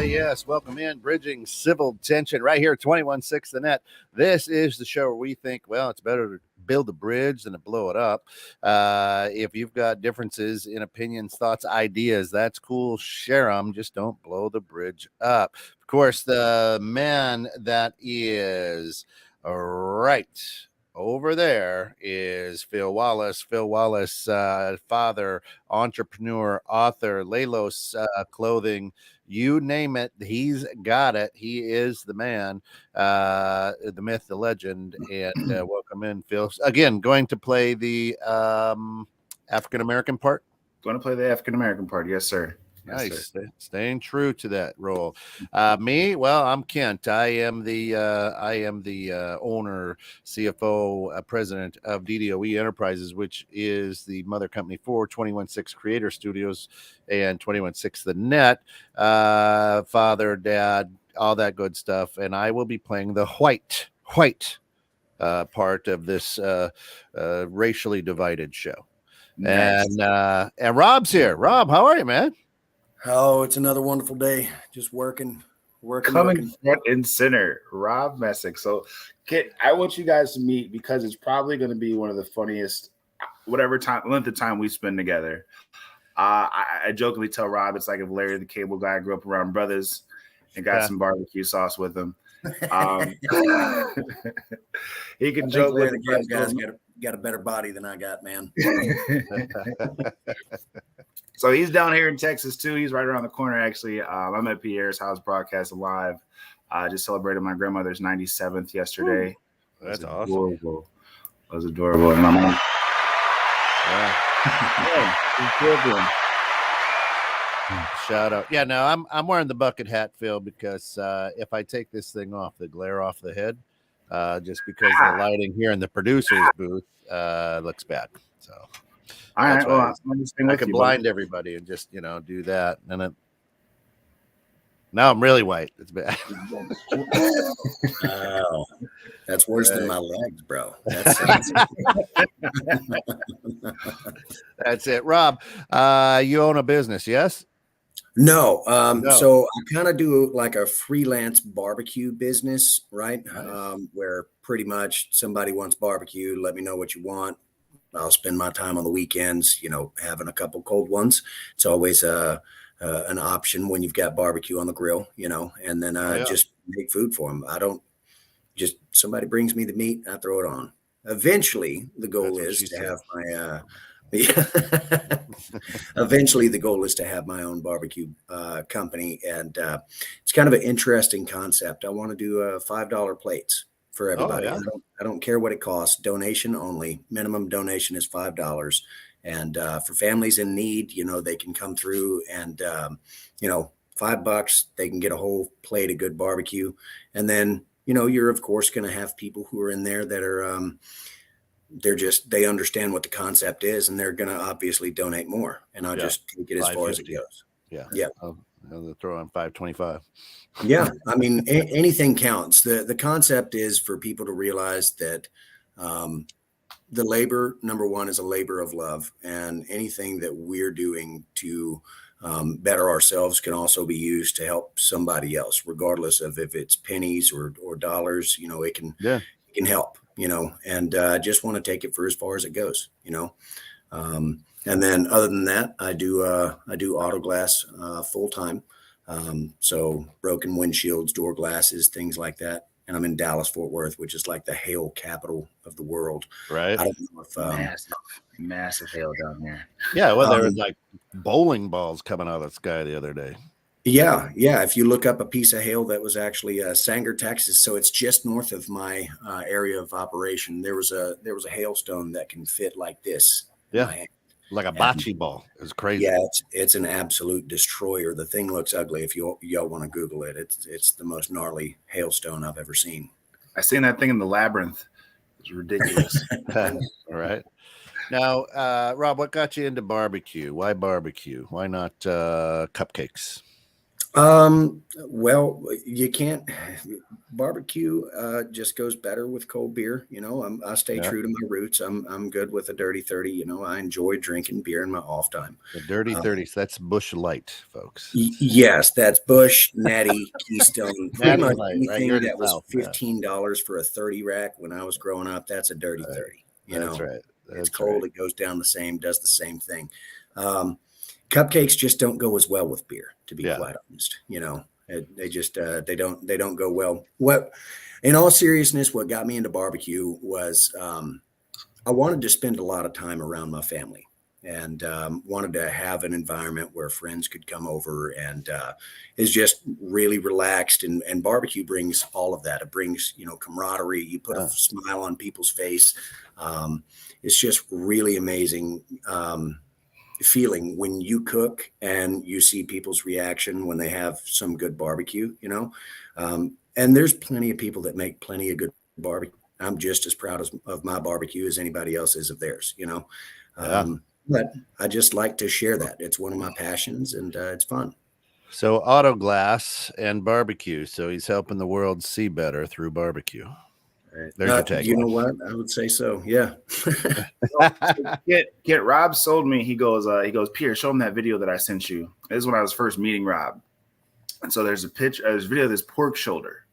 Yes, welcome in, Bridging Civil Tension, right here, 21.6 The Net. This is the show where we think, well, it's better to build a bridge than to blow it up. If you've got differences in opinions, thoughts, ideas, that's cool. Share them. Just don't blow the bridge up. Of course, the man that is right over there is Phil Wallace. Phil Wallace, father, entrepreneur, author, Lelos Clothing. You name it, he's got it. He is the man, the myth, the legend. And welcome in, Phil. Again, going to play the African-American part? Going to play the African-American part, yes, sir. Nice. Yes, sir. Staying true to that role. Me, well, I'm Kent. I am the owner, CFO, president of DDOE Enterprises, which is the mother company for 21.6 Creator Studios and 21.6 The Net. Father, dad, all that good stuff. And I will be playing the white part of this racially divided show. Nice. And Rob's here. Rob, how are you, man? Oh, it's another wonderful day. Just working. Coming front and center, Rob Messick. So, Kit, I want you guys to meet because it's probably going to be one of the funniest, length of time we spend together. I jokingly tell Rob it's like if Larry the Cable Guy grew up around brothers and got some barbecue sauce with him. He can joke with the Cable Guy's got a better body than I got, man. So he's down here in Texas too. He's right around the corner, actually. I'm at Pierre's house broadcasting live. Just celebrated my grandmother's 97th yesterday. Ooh, that's awesome. Adorable. It was adorable. And my mom. Shout out. Yeah, no, I'm wearing the bucket hat, Phil, because if I take this thing off, the glare off the head, just because the lighting here in the producer's booth looks bad. So all right, well, I can blind everybody and just do that, and now I'm really white. It's bad. Wow, that's worse than my legs, bro. That's it, Rob. You own a business, yes? No. So I kind of do like a freelance barbecue business, right? Nice. Where pretty much somebody wants barbecue, let me know what you want. I'll spend my time on the weekends, having a couple cold ones. It's always an option when you've got barbecue on the grill, and then just make food for them. I don't just somebody brings me the meat, I throw it on. Eventually, the goal is to have my eventually the goal is to have my own barbecue company, and it's kind of an interesting concept. I want to do $5 plates for everybody. I don't care what it costs. Donation only. Minimum donation is $5. And for families in need, they can come through and, $5, they can get a whole plate of good barbecue. And then, you're of course going to have people who are in there that are, they understand what the concept is, and they're going to obviously donate more. And I'll just take it as far as it goes. Yeah. I'll throw on $5.25. Yeah. I mean, anything counts. The concept is for people to realize that, the labor, number one, is a labor of love, and anything that we're doing to better ourselves can also be used to help somebody else, regardless of if it's pennies or dollars. It can help. And just want to take it for as far as it goes. And then other than that, I do auto glass full time. So broken windshields, door glasses, things like that. And I'm in Dallas, Fort Worth, which is like the hail capital of the world. Right. I don't know if massive hail down here. Yeah, well, there were like bowling balls coming out of the sky the other day. Yeah. If you look up a piece of hail that was actually Sanger, Texas, so it's just north of my area of operation. There was a hailstone that can fit like this. Yeah. Like a And bocce ball. It's crazy. yeah, it's an absolute destroyer. The thing looks ugly. If y'all want to Google it, it's the most gnarly hailstone I've ever seen. I seen that thing in the labyrinth. It's ridiculous. All right. Now, Rob, what got you into barbecue? Why barbecue? Why not cupcakes? Well, you can't barbecue just goes better with cold beer. I stay Yeah. true to my roots. I'm good with a dirty 30. I enjoy drinking beer in my off time. The dirty 30s. That's Bush Light, folks. Yes, that's Bush, Natty, Keystone, pretty Natty much Light, right anything here in the that was South, yeah. $15 for a 30 rack when I was growing up. That's a dirty 30. That's right. It's That's cold. right. It goes down the same, does the same thing. Cupcakes just don't go as well with beer, to be quite honest. They just they don't go well. What, in all seriousness, what got me into barbecue was I wanted to spend a lot of time around my family, and wanted to have an environment where friends could come over and is just really relaxed. And barbecue brings all of that. It brings camaraderie. You put a smile on people's face. It's just really amazing. Feeling when you cook and you see people's reaction when they have some good barbecue, and there's plenty of people that make plenty of good barbecue. I'm just as proud of my barbecue as anybody else is of theirs, but I just like to share that. It's one of my passions, and it's fun. So auto glass and barbecue. So he's helping the world see better through barbecue. There's your tagline. You know what? I would say so. Yeah. Get Rob sold me. He goes, Pierre, show him that video that I sent you. This is when I was first meeting Rob. And so there's a video of this pork shoulder.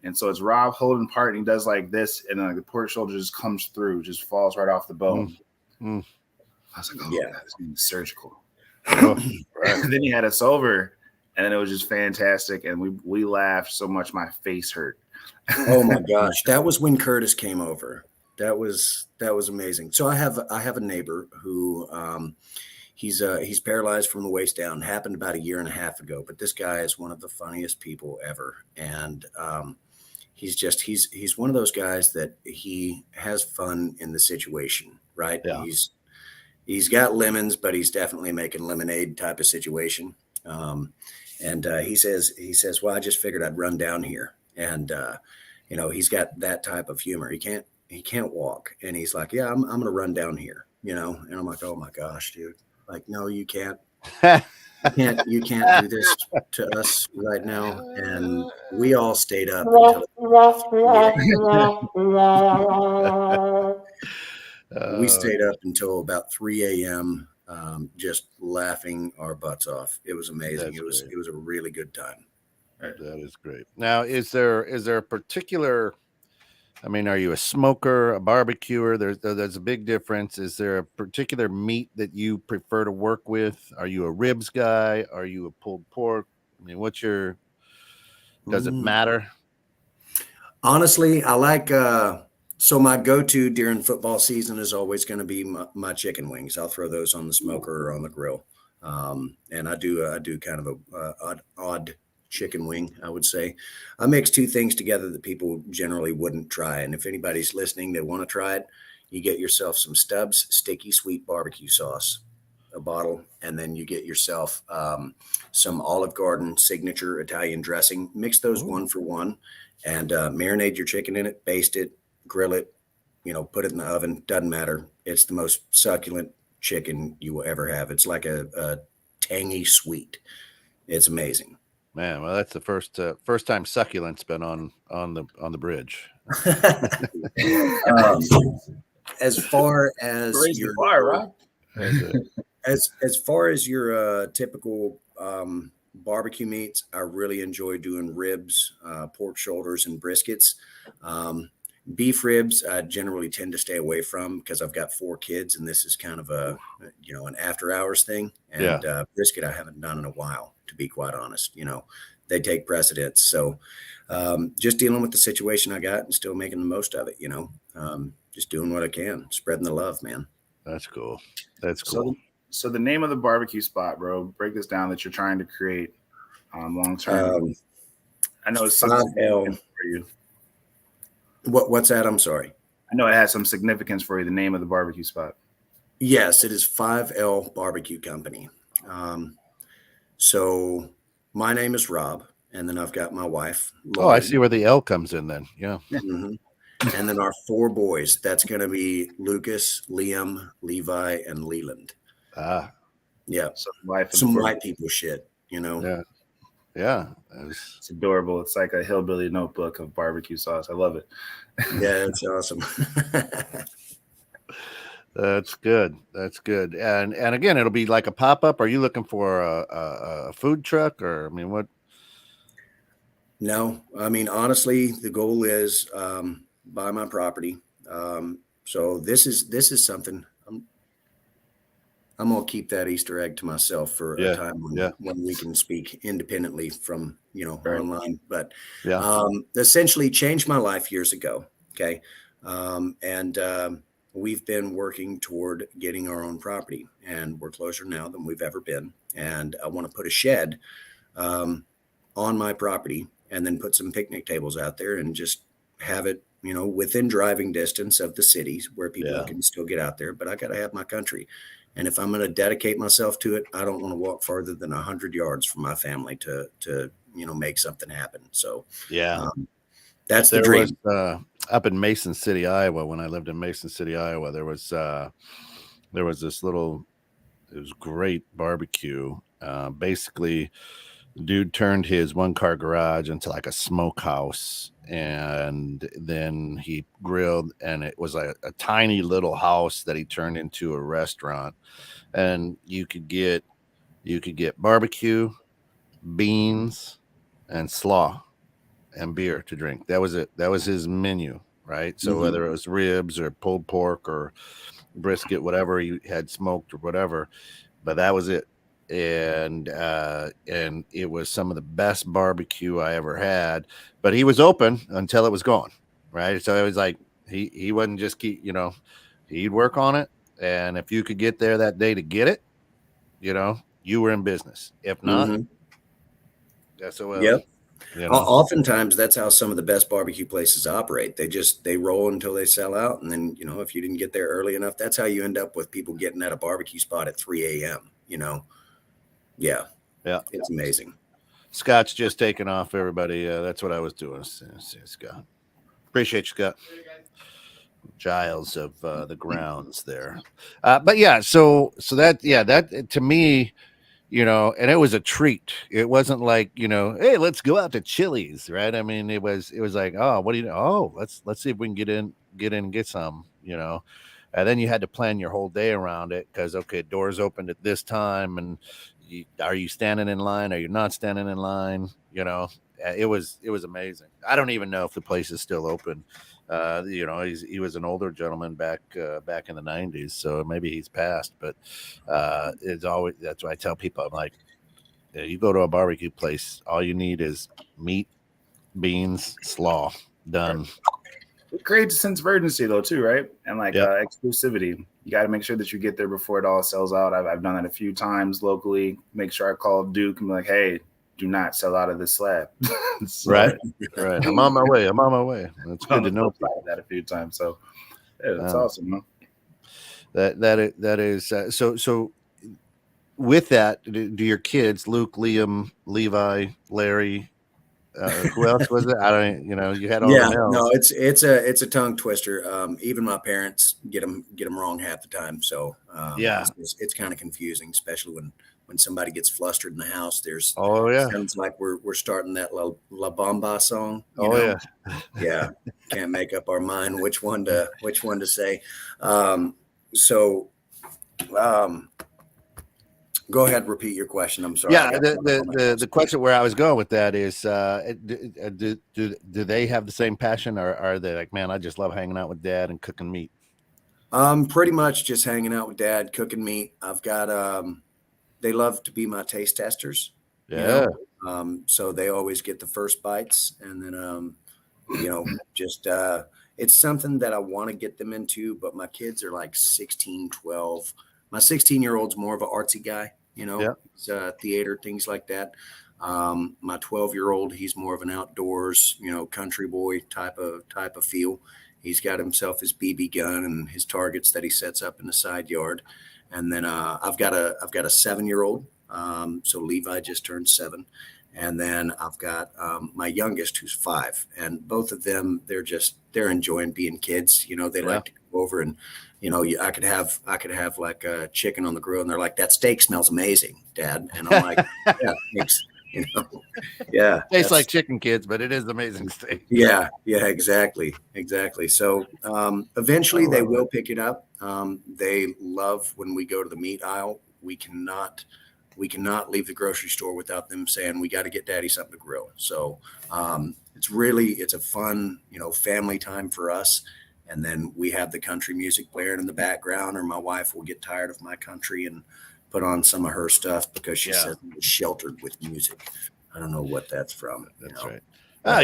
And so it's Rob holding part, and he does like this, and then like the pork shoulder just comes through, just falls right off the bone. I was like, oh yeah, this is surgical. And then he had us over, and then it was just fantastic. And we laughed so much my face hurt. Oh my gosh. That was when Curtis came over. That was amazing. So I have a neighbor who he's paralyzed from the waist down. Happened about 1.5 years ago, but this guy is one of the funniest people ever. And he's one of those guys that he has fun in the situation, right? Yeah. He's got lemons, but he's definitely making lemonade type of situation. And he says, well, I just figured I'd run down here. And he's got that type of humor. He can't walk, and he's like, yeah, I'm gonna run down here, and I'm like, oh my gosh, dude, like, no, you can't. You can't do this to us right now. And we all stayed up we stayed up until about 3 a.m. Just laughing our butts off. It was amazing. It was a really good time. That is great. Now, is there a particular, I mean, are you a smoker, a barbecuer? There's a big difference. Is there a particular meat that you prefer to work with? Are you a ribs guy? Are you a pulled pork? I mean, does it matter? Honestly, I like, so my go-to during football season is always going to be my chicken wings. I'll throw those on the smoker or on the grill. And I do kind of a odd chicken wing, I would say. I mix two things together that people generally wouldn't try. And if anybody's listening that want to try it, you get yourself some Stubbs sticky sweet barbecue sauce, a bottle, and then you get yourself some Olive Garden signature Italian dressing. Mix those one for one, and marinate your chicken in it, baste it, grill it, put it in the oven. Doesn't matter. It's the most succulent chicken you will ever have. It's like a tangy sweet. It's amazing. Man, well, that's the first time succulent's been on the bridge. As far as your right? as far as your typical barbecue meats, I really enjoy doing ribs, pork shoulders, and briskets. Beef ribs, I generally tend to stay away from because I've got 4 kids, and this is kind of an after hours thing. And brisket, I haven't done in a while, to be quite honest. They take precedence. So just dealing with the situation I got and still making the most of it. Just doing what I can, spreading the love, man. That's cool. That's cool. So the name of the barbecue spot, bro, break this down that you're trying to create long term. I know it's something for you. What's that? I'm sorry. I know it has some significance for you, the name of the barbecue spot. Yes, it is 5L Barbecue Company. So my name is Rob, and then I've got my wife, Oh, I Lauren. see where the L comes in then. Yeah. Mhm. And then our 4 boys. That's going to be Lucas, Liam, Levi, and Leland. Ah, Yeah. So life and Some for white people shit, yeah. Yeah. That was- it's adorable. It's like a hillbilly notebook of barbecue sauce. I love it. Yeah, it's awesome. That's good. That's good. And again, it'll be like a pop up. Are you looking for a food truck, or I mean, what? No, I mean, honestly, the goal is buy my property. So this is something I'm gonna keep that Easter egg to myself for a Yeah. time Yeah. when we can speak independently from Right. online. But Yeah. essentially changed my life years ago. Okay, and we've been working toward getting our own property, and we're closer now than we've ever been. And I want to put a shed um, on my property, and then put some picnic tables out there, and just have it within driving distance of the cities where people Yeah. can still get out there. But I got to have my country. And if I'm going to dedicate myself to it, I don't want to walk farther than 100 yards from my family to make something happen. So Yeah. that's the There was dream. up in Mason City, Iowa, when I lived in Mason City, Iowa, there was this little, it was great barbecue. Basically, the dude turned his 1-car garage into like a smokehouse, and then he grilled, and it was a tiny little house that he turned into a restaurant. And you could get barbecue, beans, and slaw and beer to drink. That was it. That was his menu, right? So Mhm. whether it was ribs or pulled pork or brisket, whatever he had smoked or whatever, but that was it. And it was some of the best barbecue I ever had. But he was open until it was gone, right? So it was like he wasn't just he'd work on it, and if you could get there that day to get it, you were in business. If not, Mhm. SOL. Yep. You know, Oftentimes, that's how some of the best barbecue places operate. They roll until they sell out, and then if you didn't get there early enough, that's how you end up with people getting at a barbecue spot at 3 a.m. Yeah, yeah. it's amazing. Scott's just taking off, everybody. That's what I was doing, Scott. Appreciate you, Scott. Giles of the grounds there. But yeah, so that to me, and it was a treat. It wasn't like, hey, let's go out to Chili's, right? I mean, it was like, oh, what do you know? Oh, let's see if we can get in and get some, and then you had to plan your whole day around it, because okay, doors opened at this time, and are you standing in line? Are you not standing in line? It was amazing. I don't even know if the place is still open. He was an older gentleman back in the 90s, so maybe he's passed. But it's always, that's why I tell people, I'm like, you go to a barbecue place, all you need is meat, beans, slaw, done. It creates a sense of urgency though too, right? And like Yep. exclusivity. You got to make sure that you get there before it all sells out. I've done that a few times locally. Make sure I call Duke and be like, hey, do not sell out of this slab. So, Right. Right. I'm on my way. That's good to know. that a few times. So yeah, that's Um, awesome. Huh? that is so with that, do your kids, Luke, Liam, Levi, Larry, who else was it? I don't, you had all Yeah, the no, males. it's a tongue twister. Even my parents get them wrong half the time. So Yeah. it's kind of confusing, especially when somebody gets flustered in the house. There's Oh yeah. sounds like we're starting that La Bamba song. Oh yeah. Yeah, can't make up our mind which one to say. Um, so um, go ahead, repeat your question. I'm sorry. I Yeah. got The question where I was going with that is, do they have the same passion, or are they like, man, I just love hanging out with dad and cooking meat? pretty much just hanging out with dad, cooking meat. I've got they love to be my taste testers, Yeah. so they always get the first bites, and then just it's something that I want to get them into, but my kids are like 16, 12. My 16-year-old's more of an artsy guy, Yeah. it's, theater, things like that. My 12-year-old, he's more of an outdoors, country boy type of feel. He's got himself his BB gun and his targets that he sets up in the side yard. And then I've got a 7-year-old. So Levi just turned 7. And then I've got my youngest, who's 5, and both of them, they're enjoying being kids. You know, they like to go over and, you know, I could have like a chicken on the grill, and they're like, "That steak smells amazing, Dad." And I'm like, "Yeah, thanks." You know, yeah, tastes like chicken, kids, but it is amazing steak. Yeah, exactly. So eventually they will pick it up. They love when we go to the meat aisle. We cannot leave the grocery store without them saying, "We got to get Daddy something to grill." So it's a fun, you know, family time for us. And then we have the country music playing in the background, or my wife will get tired of my country and put on some of her stuff because she says it's sheltered with music. I don't know what that's from. That's right.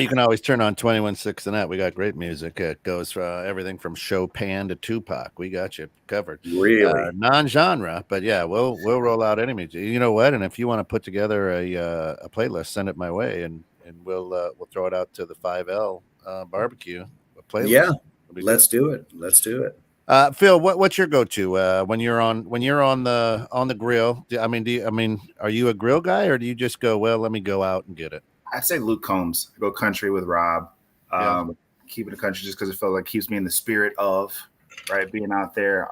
You can always turn on 21.6 the Net. We got great music. It goes for everything from Chopin to Tupac. We got you covered. Really non-genre, but yeah, we'll roll out any music. You know what? And if you want to put together a playlist, send it my way, and we'll throw it out to the 5L barbecue playlist. Yeah, let's do it. Phil, what's your go-to when you're on the grill? I mean, are you a grill guy, or do you just go, well, let me go out and get it? I'd say Luke Combs. I go country with Rob. Keep it a country just because it felt like keeps me in the spirit of being out there.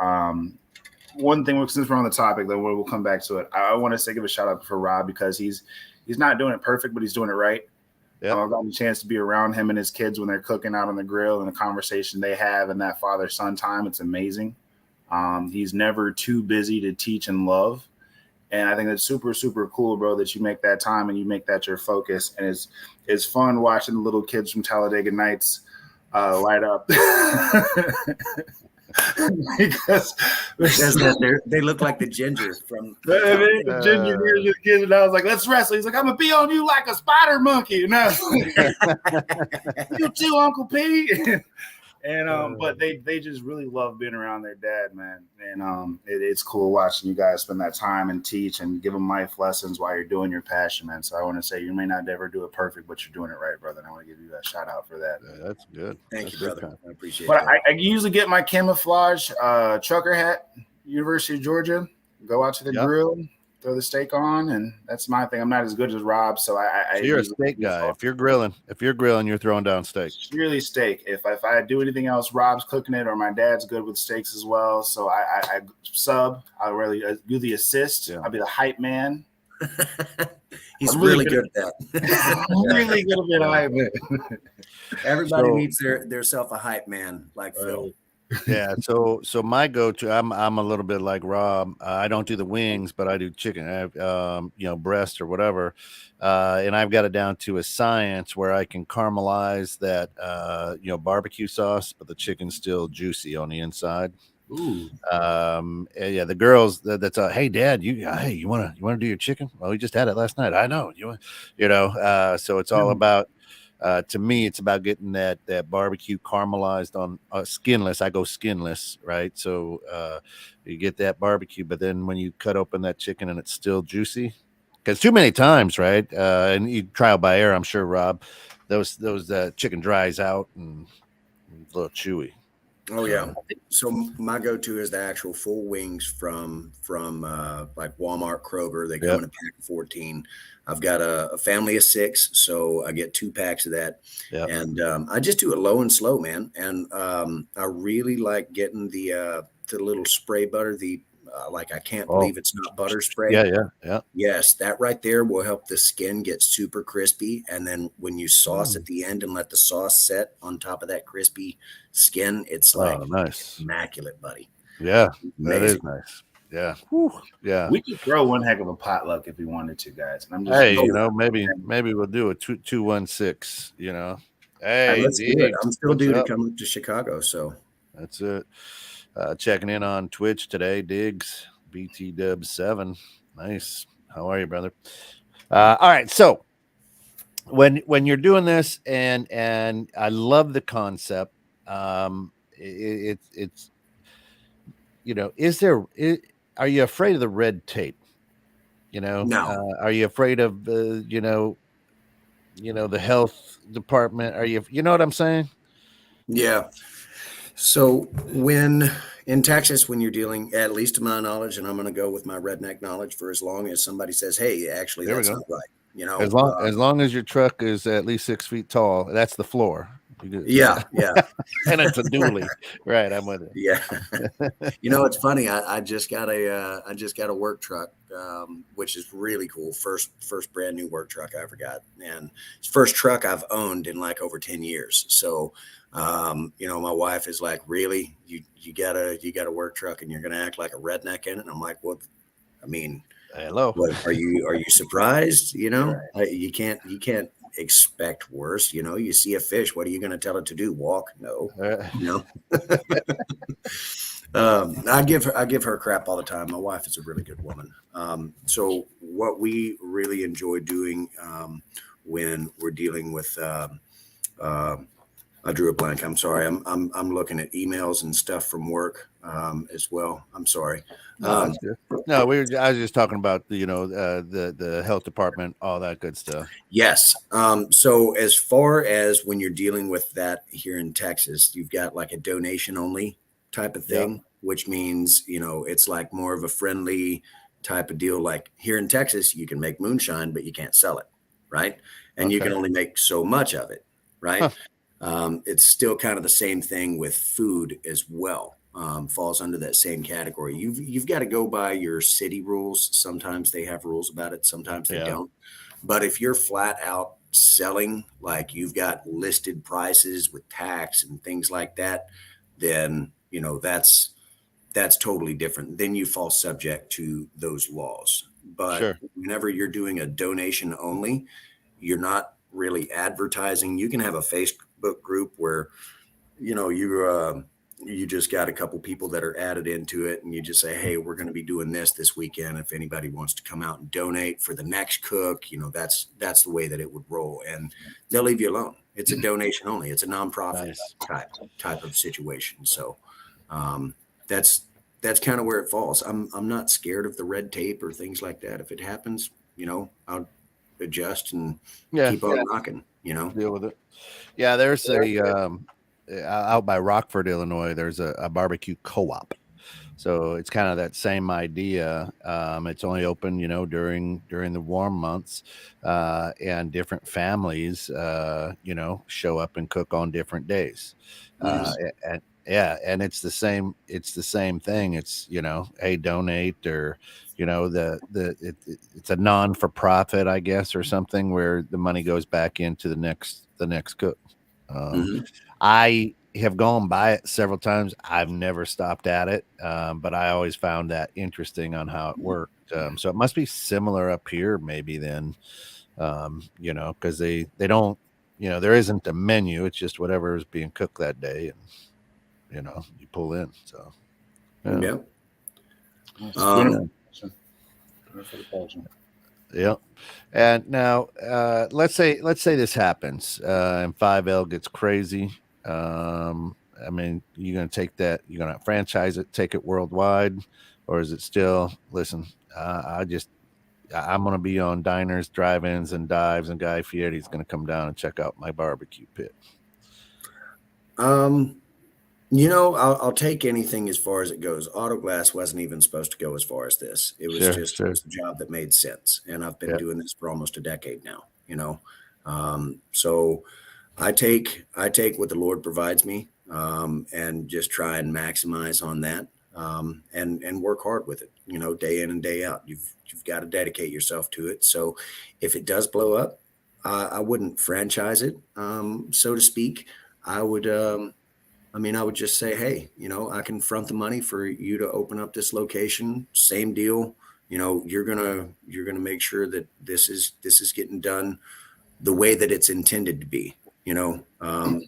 One thing, since we're on the topic, though, we'll come back to it. I want to give a shout out for Rob because he's not doing it perfect, but he's doing it right. I've gotten a chance to be around him and his kids when they're cooking out on the grill, and the conversation they have and that father-son time. It's amazing. He's never too busy to teach and love. And I think it's super, super cool, bro, that you make that time and you make that your focus. And it's fun watching the little kids from Talladega Nights light up. because they look like the ginger from ginger kids, and I was like, "Let's wrestle." He's like, "I'm gonna be on you like a spider monkey." And I was like, "You too, Uncle P." And but they just really love being around their dad, man. And it's cool watching you guys spend that time and teach and give them life lessons while you're doing your passion, man. So I want to say you may not ever do it perfect, but you're doing it right, brother. And I want to give you a shout out for that. Yeah, that's good. Thank you, brother. I appreciate it. But I usually get my camouflage trucker hat, University of Georgia, go out to the grill, throw the steak on, and that's my thing. I'm not as good as Rob, so so you're a steak guy. If you're grilling, you're throwing down steak. Really steak. If I do anything else, Rob's cooking it, or my dad's good with steaks as well. So I sub. I really do the assist. I'll be the hype man. He's really good at that. Really good at the hype man. Everybody needs their self a hype man like Phil. Yeah, so my go-to, I'm a little bit like Rob. I don't do the wings, but I do chicken. I have breast or whatever, and I've got it down to a science where I can caramelize that barbecue sauce, but the chicken's still juicy on the inside. Ooh. The girls, that's hey Dad, you want to do your chicken? Well, we just had it last night. I know so it's all about. To me, it's about getting that barbecue caramelized on skinless. I go skinless, right? So you get that barbecue, but then when you cut open that chicken and it's still juicy, because too many times, right? And you trial by error, I'm sure, Rob, those chicken dries out and a little chewy. Oh yeah. So my go-to is the actual full wings from like Walmart, Kroger. They come in a pack of 14. I've got a family of 6, so I get 2 packs of that. Yep. And I just do it low and slow, man. And I really like getting the little spray butter. I can't believe it's not butter spray. Yeah. Yes, that right there will help the skin get super crispy. And then when you sauce at the end and let the sauce set on top of that crispy skin, it's nice, immaculate, buddy. Yeah, that is nice. Yeah. Whew. Yeah. We could throw one heck of a potluck if we wanted to, guys. And I'm just maybe we'll do a 216, Hey, let's do it. I'm still due to come up to Chicago, so that's it. Checking in on Twitch today, Diggs BT Dub 7. Nice. How are you, brother? All right. So when you're doing this, and I love the concept. It's are you afraid of the red tape? No. Are you afraid of the health department? Are you know what I'm saying? Yeah. So when in Texas, when you're dealing, at least to my knowledge, and I'm going to go with my redneck knowledge for as long as somebody says, "Hey, actually, There we that's go. not right." You know, As long as your truck is at least 6 feet tall, that's the floor. yeah, yeah, And it's a dually. Right, I'm with you. yeah. You know, it's funny. I just got a work truck, which is really cool. First brand new work truck I ever got, and it's first truck I've owned in like over 10 years. So, you know, my wife is like, "Really, you got a work truck, and you're gonna act like a redneck in it?" And I'm like, "Well, I mean, Hello. what are you surprised? You know, Right. you can't expect worse. You know, you see a fish, what are you going to tell it to do? Walk? No, Uh, you know." I give her crap all the time. My wife is a really good woman. So what we really enjoy doing when we're dealing with uh, I drew a blank. I'm sorry. I'm looking at emails and stuff from work as well. I'm sorry. no, that's good. No, I was just talking about the health department, all that good stuff. Yes. So as far as when you're dealing with that here in Texas, you've got like a donation only type of Yeah. thing, which means, you know, it's like more of a friendly type of deal. Like here in Texas, you can make moonshine, but you can't sell it, right? And you Okay. can only make so much of it, right? Huh. It's still kind of the same thing with food as well. Falls under that same category. You've got to go by your city rules. Sometimes they have rules about it, sometimes they Yeah. don't. But if you're flat out selling, like you've got listed prices with tax and things like that, then you know that's totally different. Then you fall subject to those laws. But Sure. whenever you're doing a donation only, you're not really advertising. You can have a Facebook group where you know you just got a couple people that are added into it, and you just say, "Hey, we're going to be doing this weekend. If anybody wants to come out and donate for the next cook, you know, that's the way that it would roll." And they'll leave you alone. It's a donation only. It's a nonprofit Nice. type of situation. So um, that's that's kind of where it falls. I'm not scared of the red tape or things like that. If it happens, you know, I'll adjust and Yeah. keep on rocking. You know. Deal with it. Yeah. There's out by Rockford, Illinois. There's a barbecue co-op. So it's kind of that same idea. It's only open, during the warm months, and different families, show up and cook on different days. Nice. And yeah, and it's the same. It's the same thing. It's hey, donate or it's a non for profit, I guess, or something where the money goes back into the next cook. Um, Hmm. I have gone by it several times. I've never stopped at it, but I always found that interesting on how it worked. So it must be similar up here, maybe then, because they don't, there isn't a menu. It's just whatever is being cooked that day, and you pull in. So yeah, Yep. It's Um, doing it for the passion. yeah. And now, let's say this happens, and 5L gets crazy. I mean, you're gonna take that, you're gonna franchise it, take it worldwide, or is it still? Listen, I'm gonna be on diners, drive-ins, and dives, and Guy Fieri's gonna come down and check out my barbecue pit. um, you know, I'll take anything as far as it goes. Autoglass wasn't even supposed to go as far as this. Sure, It sure, was a job that made sense, and I've been yeah, doing this for almost a decade now. You know, so I take what the Lord provides me, and just try and maximize on that, and work hard with it. You know, day in and day out. You've got to dedicate yourself to it. So, if it does blow up, I wouldn't franchise it, so to speak. I would. I mean, I would just say, hey, you know, I can front the money for you to open up this location. Same deal. You know, you're gonna make sure that this is getting done the way that it's intended to be. You know,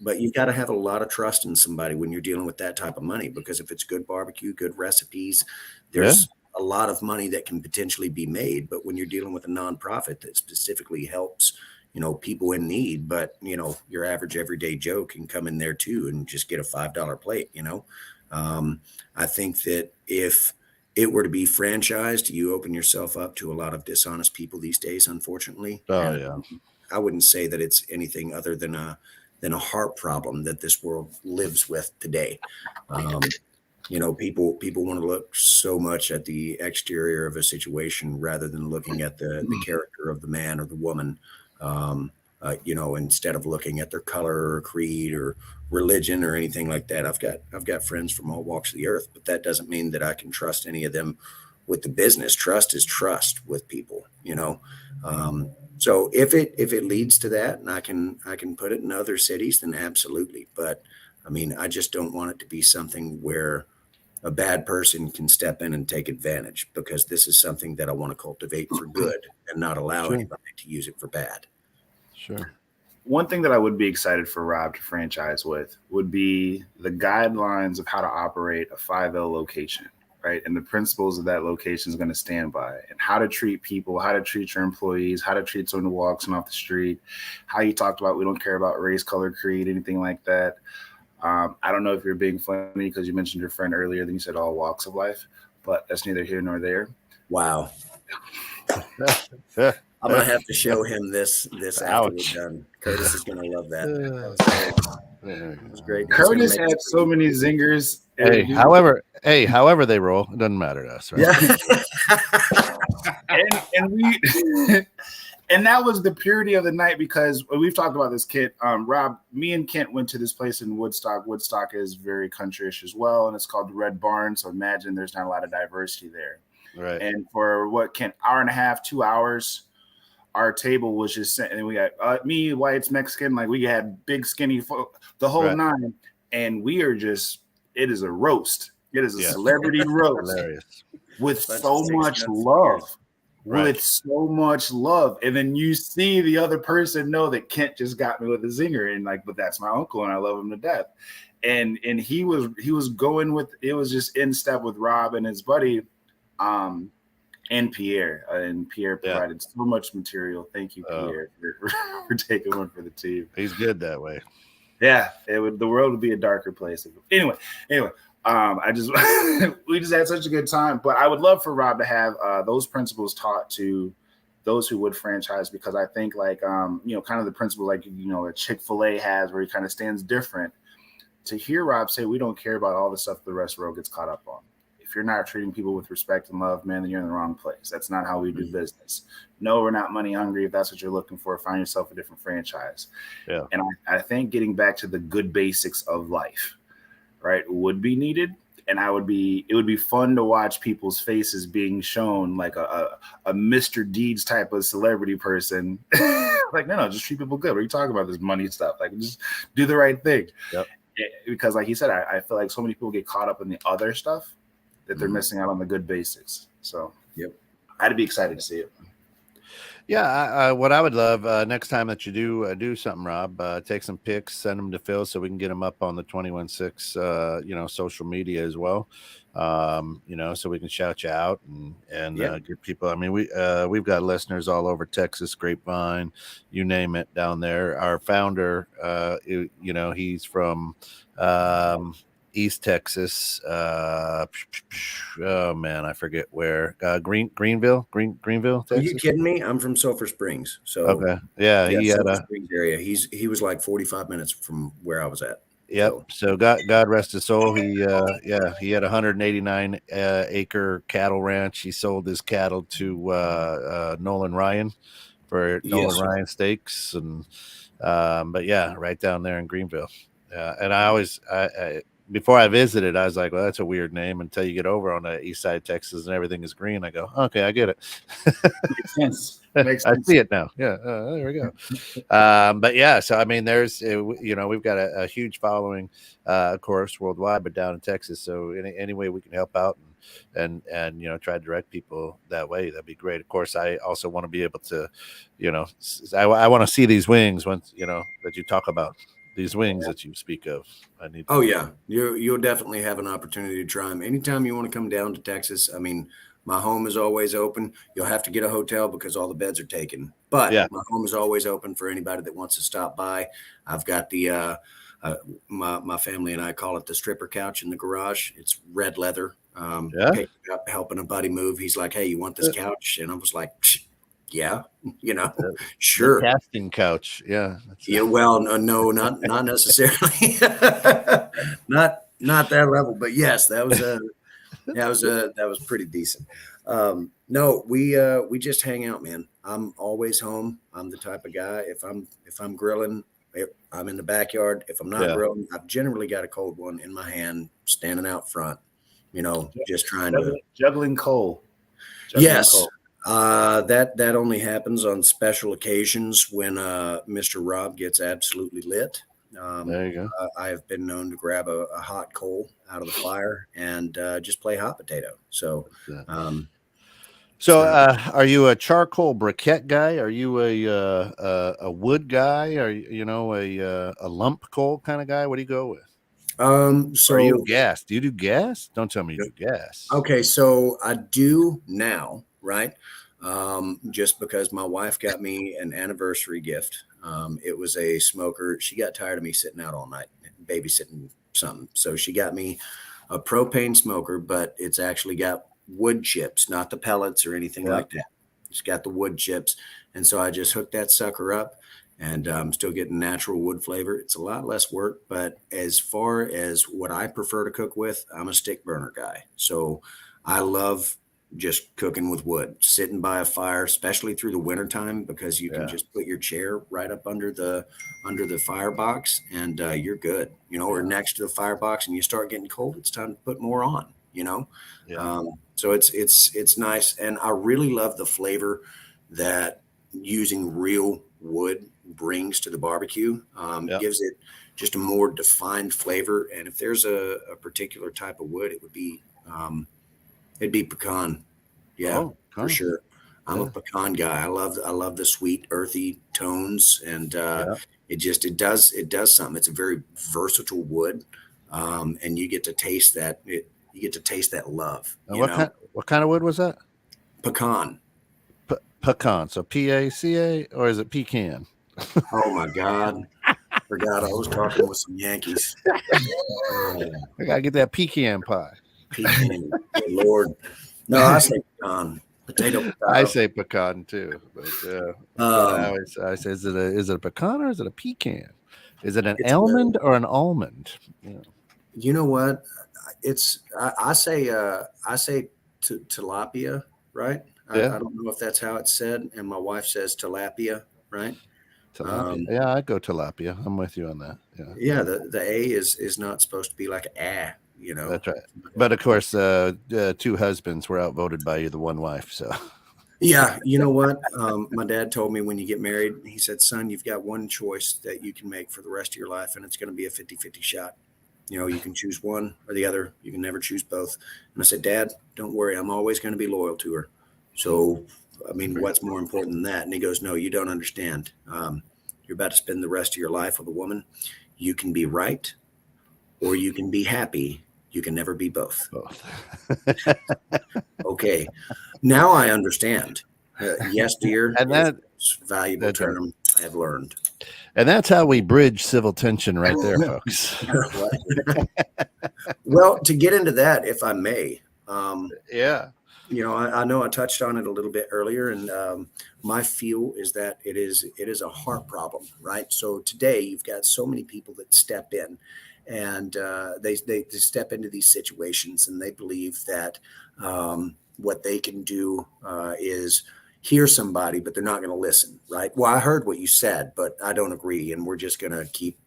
but you got to have a lot of trust in somebody when you're dealing with that type of money, because if it's good barbecue, good recipes, yeah, there's a lot of money that can potentially be made. But when you're dealing with a nonprofit that specifically helps, you know, people in need, but you know, your average everyday Joe can come in there too and just get a $5 plate. You know, I think that if it were to be franchised, you open yourself up to a lot of dishonest people these days, unfortunately. oh And yeah, I wouldn't say that it's anything other than than a heart problem that this world lives with today. People want to look so much at the exterior of a situation rather than looking at the character of the man or the woman. Instead of looking at their color or creed or religion or anything like that. I've got friends from all walks of the earth, but that doesn't mean that I can trust any of them with the business. Trust is trust with people, So if it leads to that, and I can put it in other cities, then absolutely. But I mean, I just don't want it to be something where a bad person can step in and take advantage, because this is something that I want to cultivate for good and not allow anybody to use it for bad. Sure. One thing that I would be excited for Rob to franchise with would be the guidelines of how to operate a 5L location, right? And the principles of that location is going to stand by, and how to treat people, how to treat your employees, how to treat someone who walks in off the street, how you talked about we don't care about race, color, creed, anything like that. I don't know if you're being funny because you mentioned your friend earlier, then you said all walks of life, but that's neither here nor there. Wow. I'm gonna have to show him this after we're done. Curtis is gonna love that. That was great. Curtis had so many zingers. Hey, however they roll, it doesn't matter to us, right? Yeah. and we and that was the purity of the night, because we've talked about this, Kent. Rob, me and Kent went to this place in Woodstock. Woodstock is very countryish as well, and it's called the Red Barn. So imagine there's not a lot of diversity there. Right. And for what, Kent, hour and a half, 2 hours, our table was just set, and we got me, whites, Mexican, like we had big skinny the whole nine, and we are just, it is a roast. It is a celebrity roast. Hilarious. With so much love. With so much love. And then you see the other person know that Kent just got me with a zinger, and like, but that's my uncle and I love him to death. And he was going with, it was just in step with Rob and his buddy and Pierre. And Pierre provided so much material. Thank you, Pierre, for taking one for the team. He's good that way. Yeah, the world would be a darker place. Anyway, we just had such a good time. But I would love for Rob to have those principles taught to those who would franchise, because I think like kind of the principle like a Chick-fil-A has, where he kind of stands different. To hear Rob say we don't care about all the stuff the rest of the world gets caught up on. If you're not treating people with respect and love, man, then you're in the wrong place. That's not how we do business. No, we're not money hungry. If that's what you're looking for, find yourself a different franchise. Yeah. And I think getting back to the good basics of life, right, would be needed. And it would be fun to watch people's faces being shown like a Mr. Deeds type of celebrity person. Like, no, just treat people good. What are you talking about, this money stuff? Like, just do the right thing. Yep. Because like he said, I feel like so many people get caught up in the other stuff that they're missing out on the good basics. So I'd be excited to see it. Yeah, what I would love next time that you do something, Rob, take some pics, send them to Phil so we can get them up on the 21.6, social media as well. So we can shout you out and get people. I mean, we've got listeners all over Texas, Grapevine, you name it, down there. Our founder, he's from East Texas. Oh man, I forget where. Greenville, Texas. Are you kidding me? I'm from Sulphur Springs. So okay, he had Sulphur Springs area. He was like 45 minutes from where I was at. Yep. So God rest his soul. He had 189 acre cattle ranch. He sold his cattle to Nolan Ryan for Nolan Ryan steaks, and but yeah, right down there in Greenville. And I always before I visited, I was like, well, that's a weird name until you get over on the east side of Texas and everything is green. I go, okay, I get it. Makes sense. I see it now. Yeah, there we go. But yeah, so I mean, there's we've got a huge following, of course, worldwide, but down in Texas. So any way we can help out and try to direct people that way, that'd be great. Of course, I also want to be able to, I want to see these wings once that you talk about. These wings that you speak of, I need. Oh yeah, you'll definitely have an opportunity to try them anytime you want to come down to Texas. I mean, my home is always open. You'll have to get a hotel because all the beds are taken, but my home is always open for anybody that wants to stop by. I've got the my family and I call it the stripper couch in the garage. It's red leather. Helping a buddy move. He's like, "Hey, you want this couch?" And I was like, Yeah, The sure. casting couch. Yeah. Yeah, well, no, not necessarily. not that level, but yes, that was pretty decent. No, we just hang out, man. I'm always home. I'm the type of guy, if I'm grilling, I'm in the backyard. If I'm not Yeah. grilling, I've generally got a cold one in my hand, standing out front, just trying to. Juggling coal. Yes. That only happens on special occasions when Mr. Rob gets absolutely lit. There you go. I have been known to grab a hot coal out of the fire and just play hot potato. So, So, not- are you a charcoal briquette guy? Are you a wood guy? Are you a lump coal kind of guy? What do you go with? Or are you so gas? Do you do gas? Don't tell me you do gas. okay, so I do now, right? Just because my wife got me an anniversary gift. It was a smoker. She got tired of me sitting out all night babysitting something. So she got me a propane smoker, but it's actually got wood chips, not the pellets or anything like that. It's got the wood chips. And so I just hooked that sucker up and I'm still getting natural wood flavor. It's a lot less work, but as far as what I prefer to cook with, I'm a stick burner guy. So I love just cooking with wood, sitting by a fire, especially through the wintertime, because you can just put your chair right up under the firebox and you're good, or next to the firebox, and you start getting cold, it's time to put more on, so it's nice. And I really love the flavor that using real wood brings to the barbecue. Gives it just a more defined flavor. And if there's a particular type of wood, it'd be pecan. Yeah, for sure. I'm a pecan guy. I love the sweet, earthy tones, and it does something. It's a very versatile wood, and you get to taste that. You get to taste that love. What kind of wood was that? Pecan. Pecan. So PACA, or is it pecan? Oh my God. Forgot I was talking with some Yankees. I gotta get that pecan pie. Pecan. Good Lord. No, I say pecan. Potato. I say pecan too, but I say, is it a pecan or is it a pecan? Is it an almond or an almond? You know what? I say tilapia, right? I don't know if that's how it's said, and my wife says tilapia, right? Tilapia. I go tilapia. I'm with you on that. Yeah. The A is not supposed to be like a. That's right. But of course, two husbands were outvoted by the one wife. So, yeah, you know what? My dad told me when you get married, he said, son, you've got one choice that you can make for the rest of your life, and it's going to be a 50-50 shot. You can choose one or the other. You can never choose both. And I said, Dad, don't worry. I'm always going to be loyal to her. So, I mean, what's more important than that? And he goes, no, you don't understand. You're about to spend the rest of your life with a woman. You can be right or you can be happy. You can never be both. Okay. Now I understand. Yes, dear. And that's valuable term I have learned. And that's how we bridge civil tension right there, folks. Well, to get into that, if I may. Yeah. I know I touched on it a little bit earlier, and my feel is that it is a heart problem, right? So today you've got so many people that step in, and they step into these situations, and they believe that what they can do is hear somebody, but they're not going to listen, right? Well, I heard what you said, but I don't agree, and we're just going to keep,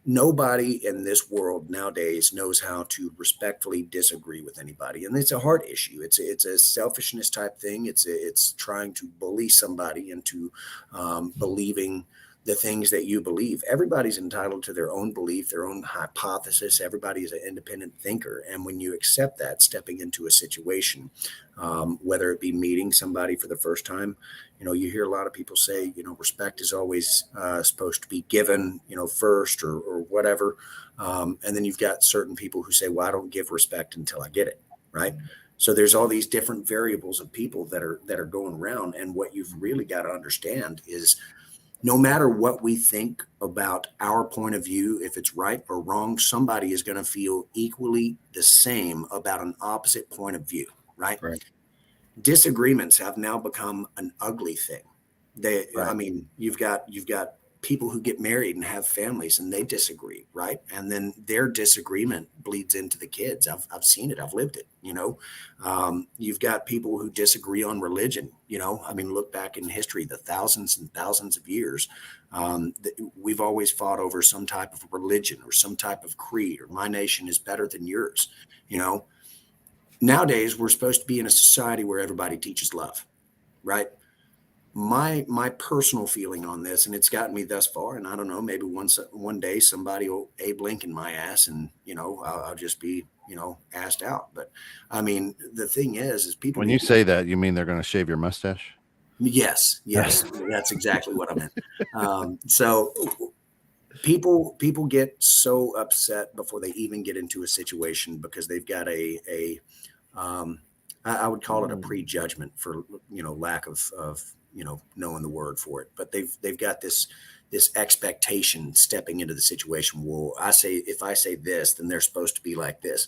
nobody in this world nowadays knows how to respectfully disagree with anybody. And it's a heart issue. It's a selfishness type thing. It's trying to bully somebody into believing the things that you believe. Everybody's entitled to their own belief, their own hypothesis. Everybody is an independent thinker. And when you accept that, stepping into a situation, whether it be meeting somebody for the first time, you hear a lot of people say, respect is always supposed to be given, first or whatever. And then you've got certain people who say, well, I don't give respect until I get it. Right. So there's all these different variables of people that are going around. And what you've really got to understand is no matter what we think about our point of view, if it's right or wrong, somebody is going to feel equally the same about an opposite point of view. Right. disagreements have now become an ugly thing. Right. I mean, you've got people who get married and have families and they disagree, right? And then their disagreement bleeds into the kids. I've seen it. I've lived it, you've got people who disagree on religion, I mean, look back in history, the thousands and thousands of years. We've always fought over some type of religion or some type of creed, or my nation is better than yours. Nowadays we're supposed to be in a society where everybody teaches love, right? My personal feeling on this, and it's gotten me thus far, and I don't know, maybe one day somebody will Abe Lincoln my ass, and I'll just be asked out. But I mean, the thing is people. When you say that, you mean they're going to shave your mustache? Yes, that's exactly what I meant. So people get so upset before they even get into a situation because they've got I would call it a prejudgment for lack of knowing the word for it, but they've got this expectation stepping into the situation. Well, if I say this, then they're supposed to be like this.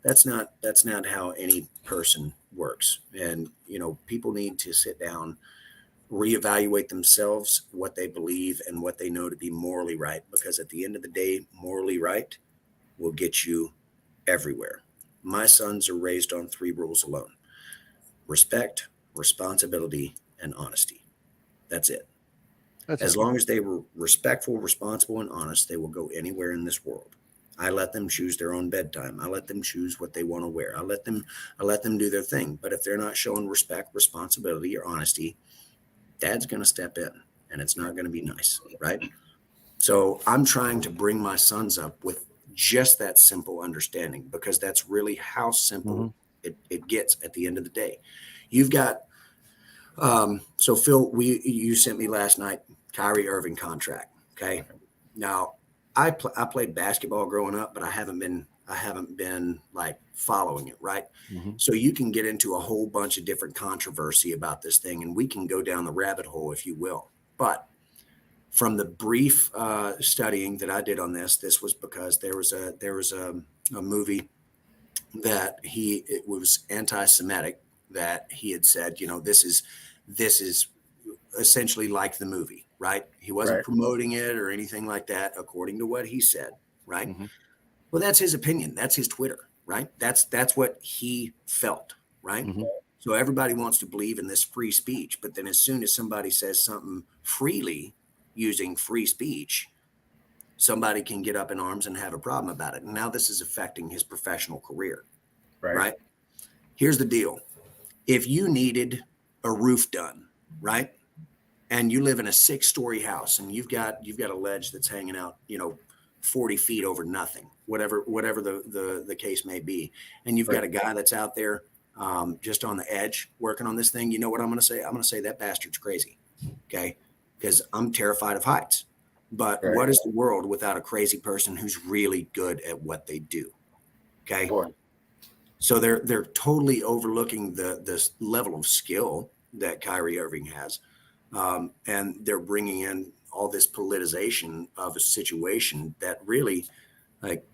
That's not how any person works. And people need to sit down, reevaluate themselves, what they believe and what they know to be morally right, because at the end of the day, morally right will get you everywhere. My sons are raised on 3 rules alone: respect, responsibility, and honesty. That's it. As long as they were respectful, responsible, and honest, they will go anywhere in this world. I let them choose their own bedtime. I let them choose what they want to wear. I let them do their thing. But if they're not showing respect, responsibility, or honesty, Dad's going to step in, and it's not going to be nice, right? So I'm trying to bring my sons up with just that simple understanding, because that's really how simple it gets at the end of the day. You've got so Phil, you sent me last night Kyrie Irving contract. Okay, now I played basketball growing up, but I haven't been like following it, right? So you can get into a whole bunch of different controversy about this thing, and we can go down the rabbit hole if you will. But from the brief studying that I did on this was because there was a movie that it was anti-Semitic, that he had said, this is essentially like the movie, right? He wasn't promoting it or anything like that, according to what he said, right? Well, that's his opinion. That's his Twitter, right? That's what he felt, right? So everybody wants to believe in this free speech, but then as soon as somebody says something freely using free speech, somebody can get up in arms and have a problem about it. And now this is affecting his professional career, right? Here's the deal. If you needed a roof done, right, and you live in a 6-story house and you've got a ledge that's hanging out, 40 feet over nothing, whatever the case may be, and you've got a guy that's out there just on the edge working on this thing, you know what I'm going to say? I'm going to say that bastard's crazy, okay? Because I'm terrified of heights. But what is the world without a crazy person who's really good at what they do? Okay. Boy. So they're totally overlooking the level of skill that Kyrie Irving has. And they're bringing in all this politicization of a situation that really, like,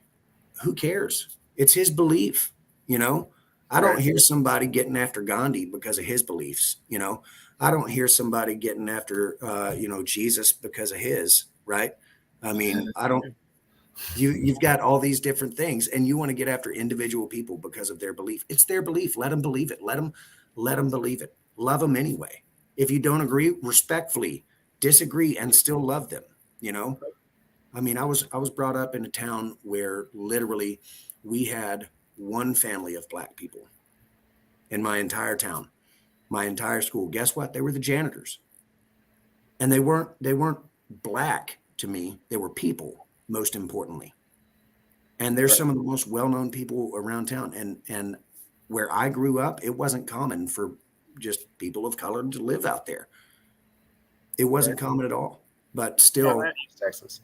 who cares? It's his belief, I don't hear somebody getting after Gandhi because of his beliefs, I don't hear somebody getting after, Jesus because of his, right? I mean, you've got all these different things, and you want to get after individual people because of their belief. It's their belief. Let them believe it. Let them believe it. Love them anyway. If you don't agree, respectfully disagree and still love them. I mean, I was brought up in a town where literally we had one family of Black people in my entire town, my entire school. Guess what? They were the janitors, and they weren't Black to me. They were people, most importantly. And they're some of the most well-known people around town. And where I grew up, it wasn't common for just people of color to live out there. It wasn't common at all. But still, that needs Texas.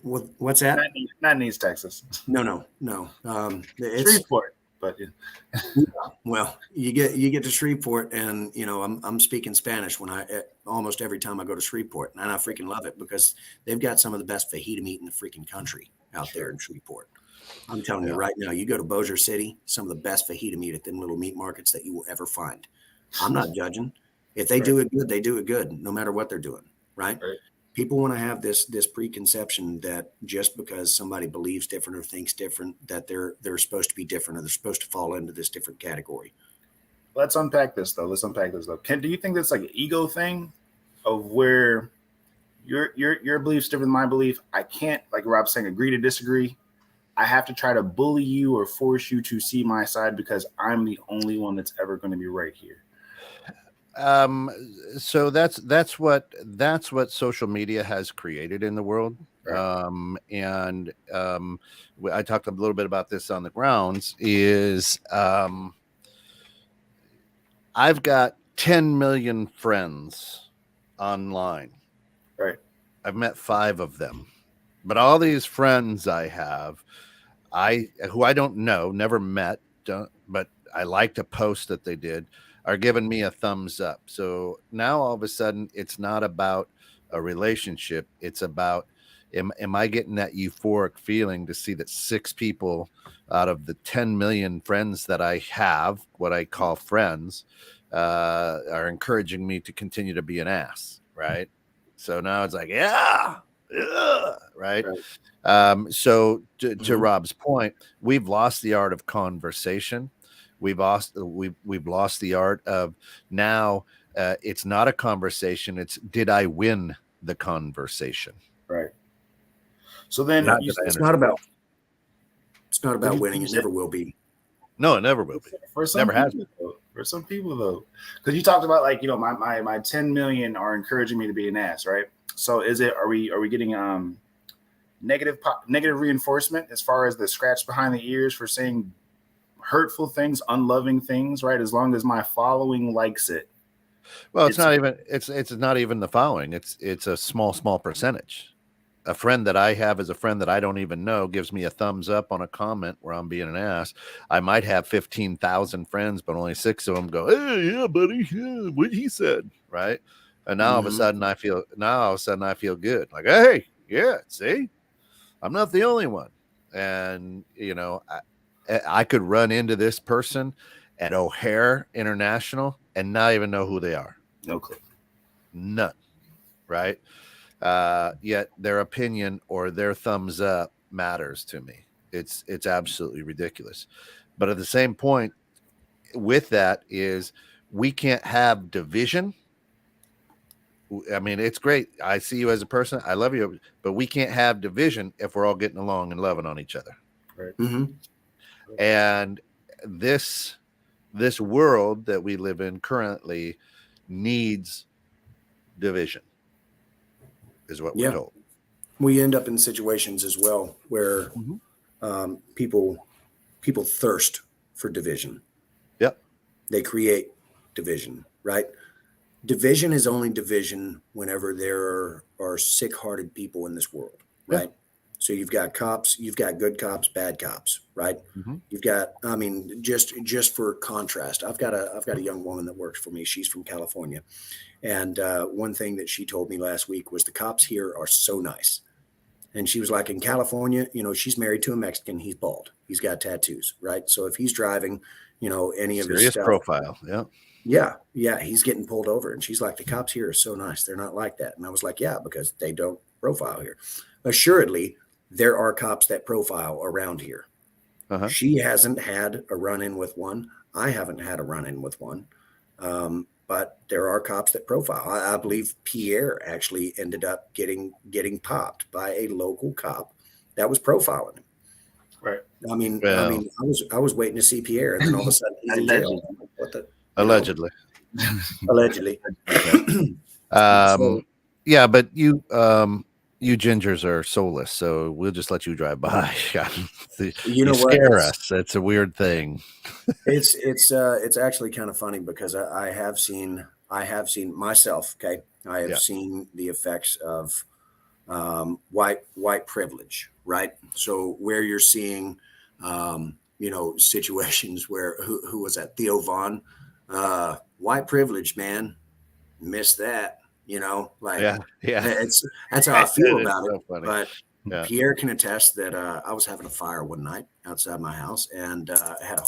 What's that? That needs Texas. No. It's Shreveport, but well, you get to Shreveport, and I'm speaking Spanish almost every time I go to Shreveport, and I freaking love it because they've got some of the best fajita meat in the freaking country out there in Shreveport. I'm telling you right now, you go to Bossier City, some of the best fajita meat at them little meat markets that you will ever find. I'm not judging. If they do it good, they do it good, no matter what they're doing, right? People want to have this preconception that just because somebody believes different or thinks different, that they're supposed to be different or they're supposed to fall into this different category. Let's unpack this though. Do you think that's like an ego thing of where your belief's different than my belief? I can't, like Rob's saying, agree to disagree. I have to try to bully you or force you to see my side because I'm the only one that's ever going to be right here. So that's what social media has created in the world. I talked a little bit about this on the grounds is, I've got 10 million friends online. Right. I've met 5 of them, but all these friends I have, who I don't know, never met, but I like to post that they did, are giving me a thumbs up. So now all of a sudden it's not about a relationship. It's about, am I getting that euphoric feeling to see that 6 people out of the 10 million friends that I have, what I call friends, are encouraging me to continue to be an ass. Right. So now it's like, yeah. Right. So to Rob's point, we've lost the art of conversation. We've lost the art of now. It's not a conversation. It's, did I win the conversation? Right. So then it's not about winning. It never will be. No, it never will be. For some people though, because you talked about, like, my 10 million are encouraging me to be an ass, right? So are we getting negative reinforcement as far as the scratch behind the ears for saying hurtful things, unloving things, right? As long as my following likes it. Well, it's not even the following. It's a small percentage. A friend that I have is a friend that I don't even know gives me a thumbs up on a comment where I'm being an ass. I might have 15,000 friends, but only 6 of them go, "Hey, yeah, buddy, yeah, what he said," right? And now all of a sudden I feel good. Like, hey, yeah, see, I'm not the only one. And I could run into this person at O'Hare International and not even know who they are. No clue. None. Right. Yet their opinion or their thumbs up matters to me. It's absolutely ridiculous. But at the same point with that is, we can't have division. I mean, it's great. I see you as a person. I love you, but we can't have division if we're all getting along and loving on each other. Right. Mm-hmm. And this world that we live in currently needs division, is what we're told. We end up in situations as well where people thirst for division. Yep. They create division, right? Division is only division whenever there are sick-hearted people in this world, right? Yeah. So you've got cops, you've got good cops, bad cops, right? Mm-hmm. You've got, I mean, just for contrast, I've got a young woman that works for me. She's from California. And one thing that she told me last week was the cops here are so nice. And she was like, in California, she's married to a Mexican. He's bald. He's got tattoos, right? So if he's driving, any of his stuff. Profile, yeah. Yeah, he's getting pulled over. And she's like, the cops here are so nice. They're not like that. And I was like, yeah, because they don't profile here. Assuredly, there are cops that profile around here. Uh-huh. She hasn't had a run-in with one. I haven't had a run-in with one. But there are cops that profile. I believe Pierre actually ended up getting popped by a local cop that was profiling him. Right. I mean, I was waiting to see Pierre, and then all of a sudden he's in jail. Allegedly. Allegedly. Yeah, but you gingers are soulless, so we'll just let you drive by. You scare us. It's a weird thing. It's actually kind of funny because I have seen myself. Okay, I have seen the effects of white privilege, right? So where you're seeing situations where who was that? Theo Vaughn, white privilege, man, missed that. That's how I feel about it. Funny. But Pierre can attest that I was having a fire one night outside my house and had a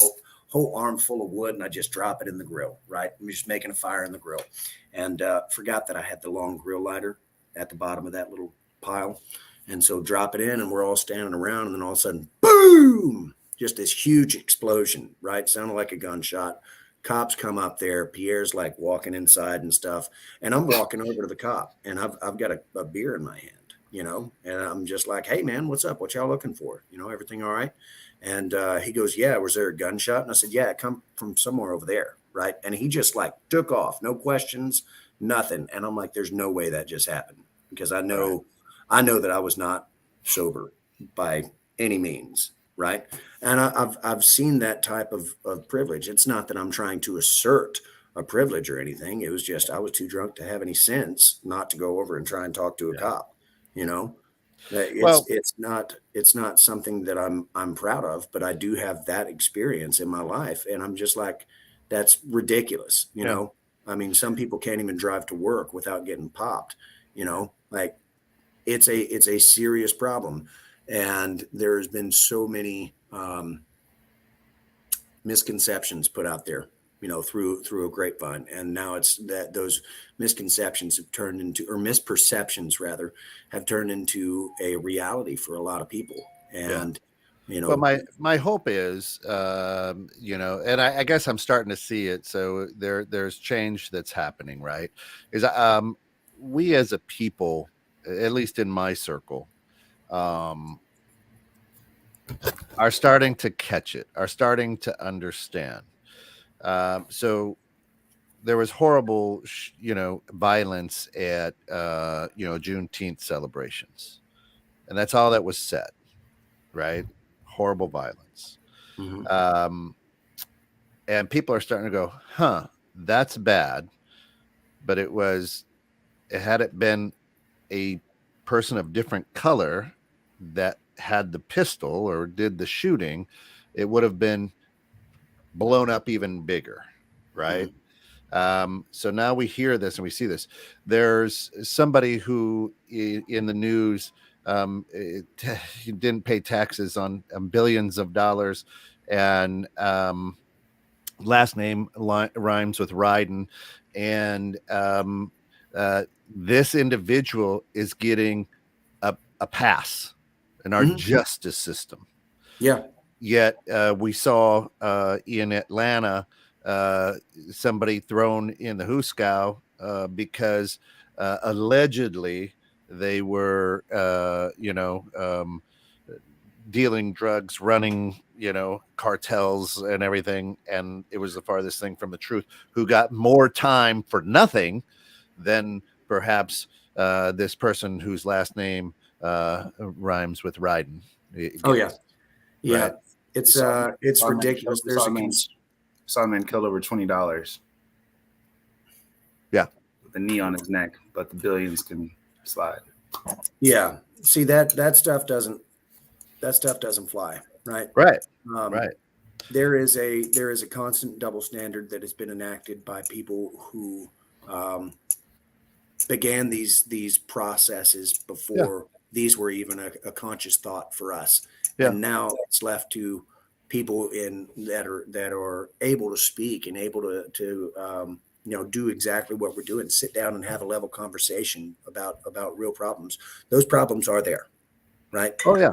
whole arm full of wood, and I just drop it in the grill, right? I'm just making a fire in the grill, and forgot that I had the long grill lighter at the bottom of that little pile. And so drop it in, and we're all standing around, and then all of a sudden, boom, just this huge explosion, right? Sounded like a gunshot. Cops come up there. Pierre's like walking inside and stuff. And I'm walking over to the cop, and I've got a beer in my hand, and I'm just like, hey, man, what's up? What y'all looking for? Everything all right? And he goes, yeah, was there a gunshot? And I said, yeah, it come from somewhere over there, right? And he just like took off, no questions, nothing. And I'm like, there's no way that just happened, because I know that I was not sober by any means, right? And I've seen that type of privilege. It's not that I'm trying to assert a privilege or anything. It was just I was too drunk to have any sense not to go over and try and talk to a cop. It's not something that I'm proud of, but I do have that experience in my life, and I'm just like, that's ridiculous. I mean, some people can't even drive to work without getting popped. Like it's a serious problem, and there's been so many misconceptions put out there, through a grapevine. And now it's that those misconceptions have turned into, or misperceptions rather, have turned into a reality for a lot of people. And, But my hope is, and I guess I'm starting to see it. So there's change that's happening, right? Is we as a people, at least in my circle, are starting to catch it, are starting to understand. So there was horrible, violence at, Juneteenth celebrations. And that's all that was said, right? Horrible violence. Mm-hmm. And people are starting to go, that's bad. But had it been a person of different color that had the pistol or did the shooting, it would have been blown up even bigger, right? So now we hear this and we see this. There's somebody who in the news didn't pay taxes on billions of dollars, and last name rhymes with Ryden, and this individual is getting a pass in our justice system. Yeah. Yet we saw in Atlanta somebody thrown in the hoosegow because allegedly they were, dealing drugs, running, cartels and everything. And it was the farthest thing from the truth, who got more time for nothing than perhaps this person whose last name rhymes with Ryden. Oh, yeah. Yeah. Right. It's ridiculous. There's a man killed over $20. Yeah. With a knee on his neck, but the billions can slide. Yeah. See, that stuff doesn't fly. Right. Right. Right. There is a constant double standard that has been enacted by people who began these processes before these were even a conscious thought for us. Yeah. And now it's left to people that are able to speak and able to do exactly what we're doing, sit down and have a level conversation about real problems. Those problems are there, right? Oh yeah.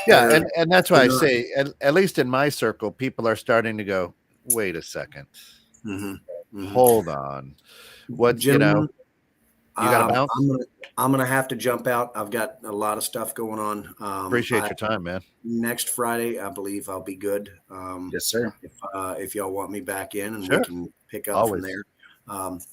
Yeah, and that's why I say, at least in my circle, people are starting to go, wait a second. Hold on. What, Gentlemen, you got to bounce? I'm going to have to jump out. I've got a lot of stuff going on. Appreciate your time, man. Next Friday, I believe I'll be good. Yes, sir. If y'all want me back in, and sure, we can pick up from there.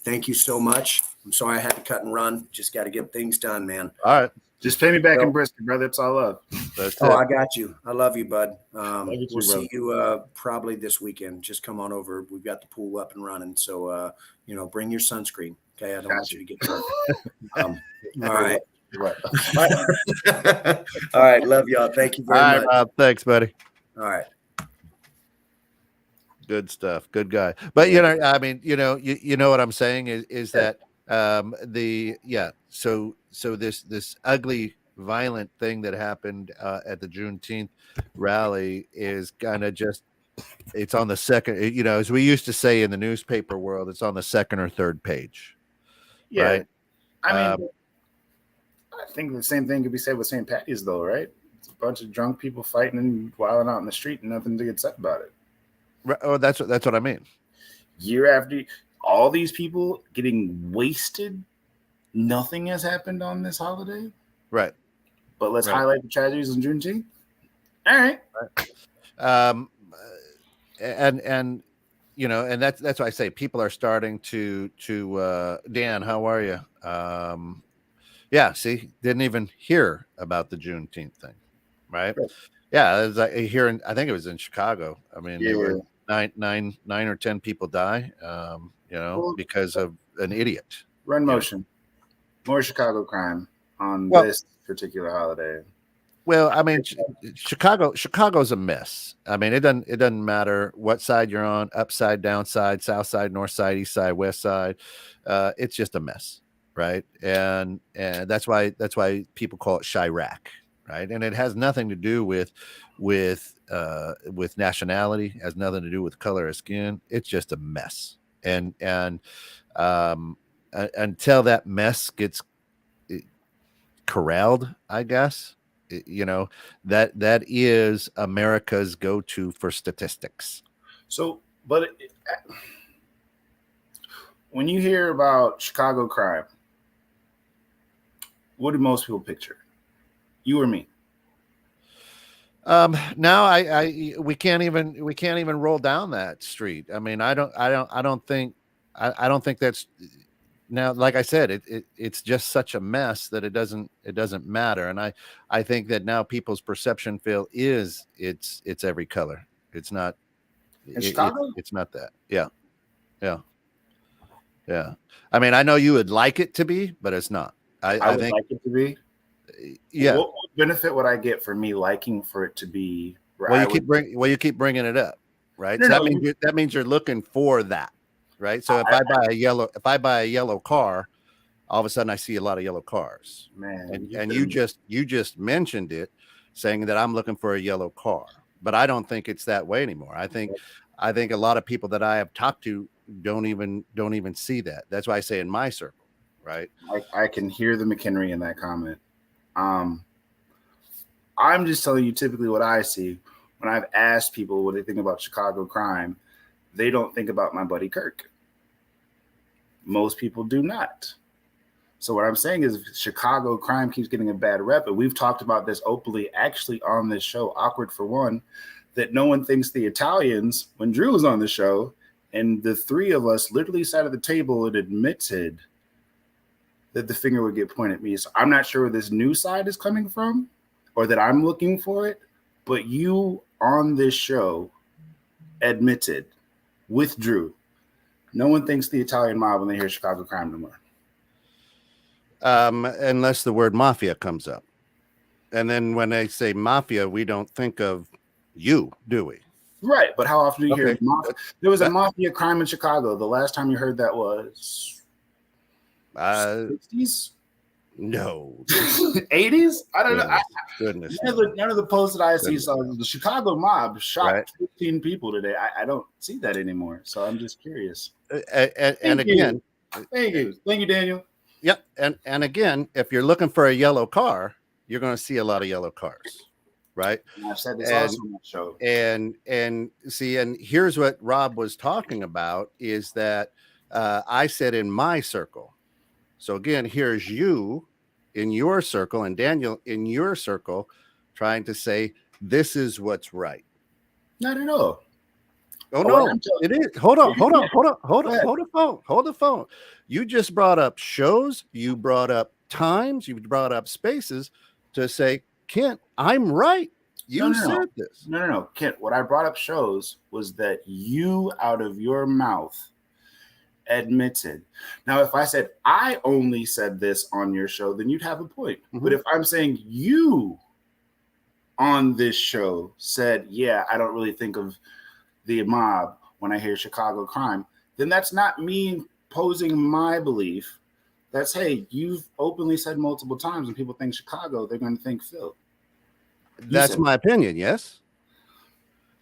Thank you so much. I'm sorry I had to cut and run. Just got to get things done, man. All right. Just pay me back in brisket, brother. It's all love. I got you. I love you, bud. We'll see you probably this weekend. Just come on over. We've got the pool up and running. So, bring your sunscreen. Okay. I don't want you to get drunk. All right. All right. Love y'all. Thank you very much. Rob, thanks, buddy. All right. Good stuff. Good guy. But, you know what I'm saying is that so this ugly, violent thing that happened at the Juneteenth rally is kind of just It's on the second, as we used to say in the newspaper world, it's on the second or third page, Yeah, right? I mean, I think the same thing could be said with St. Patty's, though, right? It's a bunch of drunk people fighting and wilding out in the street, and nothing to get said about it. Oh, that's what I mean. Year after all these people getting wasted, nothing has happened on this holiday. Right. But let's Right. highlight the tragedies on Juneteenth. All right. And that's why I say people are starting to Dan, how are you? Yeah, see, didn't even hear about the Juneteenth thing, right? Yeah, it was like here I think it was in Chicago. I mean, there were nine or 10 people die, because of an idiot. Run motion. More Chicago crime on this particular holiday. Well, I mean, Chicago's a mess. I mean, it doesn't matter what side you're on, upside, downside, south side, north side, east side, west side. It's just a mess, right? And that's why people call it Chirac, right? And it has nothing to do with nationality. It has nothing to do with color of skin. It's just a mess. And until that mess gets corralled, I guess. That is America's go-to for statistics. So, but when you hear about Chicago crime, what do most people picture? You or me? Now we can't even roll down that street. I mean, I don't think that's. Now, like I said, it's just such a mess that it doesn't matter. And I think that now people's perception, Phil, is it's every color. It's not. Chicago? It's not that. Yeah. I mean, I know you would like it to be, but it's not. I would think like it to be. Yeah. What benefit would I get for me liking for it to be? Well, you keep bringing it up, right? No, so that means you're looking for that. Right. So if I buy a yellow car, all of a sudden I see a lot of yellow cars. Man, and you just mentioned it, saying that I'm looking for a yellow car, but I don't think it's that way anymore. I think a lot of people that I have talked to don't even see that. That's why I say in my circle, right? I can hear the McHenry in that comment. I'm just telling you typically what I see when I've asked people what they think about Chicago crime. They don't think about my buddy Kirk. Most people do not. So what I'm saying is Chicago crime keeps getting a bad rep. And we've talked about this openly actually on this show, Awkward for One, that no one thinks the Italians, when Drew was on the show, and the three of us literally sat at the table and admitted that the finger would get pointed at me. So I'm not sure where this new side is coming from or that I'm looking for it, but you on this show admitted with Drew, no one thinks the Italian mob when they hear Chicago crime no more. Unless the word mafia comes up. And then when they say mafia, we don't think of you, do we? Right. But how often do you hear mafia? There was a mafia crime in Chicago. The last time you heard that was 60s? No. 80s? I don't know. Goodness. None of the posts that I see saw the Chicago mob shot 15 people today. I don't see that anymore. So I'm just curious. And again, thank you, Daniel. Yep. And again, if you're looking for a yellow car, you're going to see a lot of yellow cars. Right. And I've said this also on that show. And see, and here's what Rob was talking about is that I said in my circle. So again, here's you in your circle and Daniel in your circle trying to say this is what's right. Not at all. Oh no, it is. Hold the phone. You just brought up shows, you brought up times, you brought up spaces to say, Kent, I'm right. You said this. No. Kent, what I brought up shows was that you out of your mouth admitted. Now, if I said I only said this on your show, then you'd have a point. Mm-hmm. But if I'm saying you on this show said, yeah, I don't really think of the mob when I hear Chicago crime, then that's not me posing my belief. That's, hey, you've openly said multiple times when people think Chicago, they're going to think Phil. That's my opinion, yes.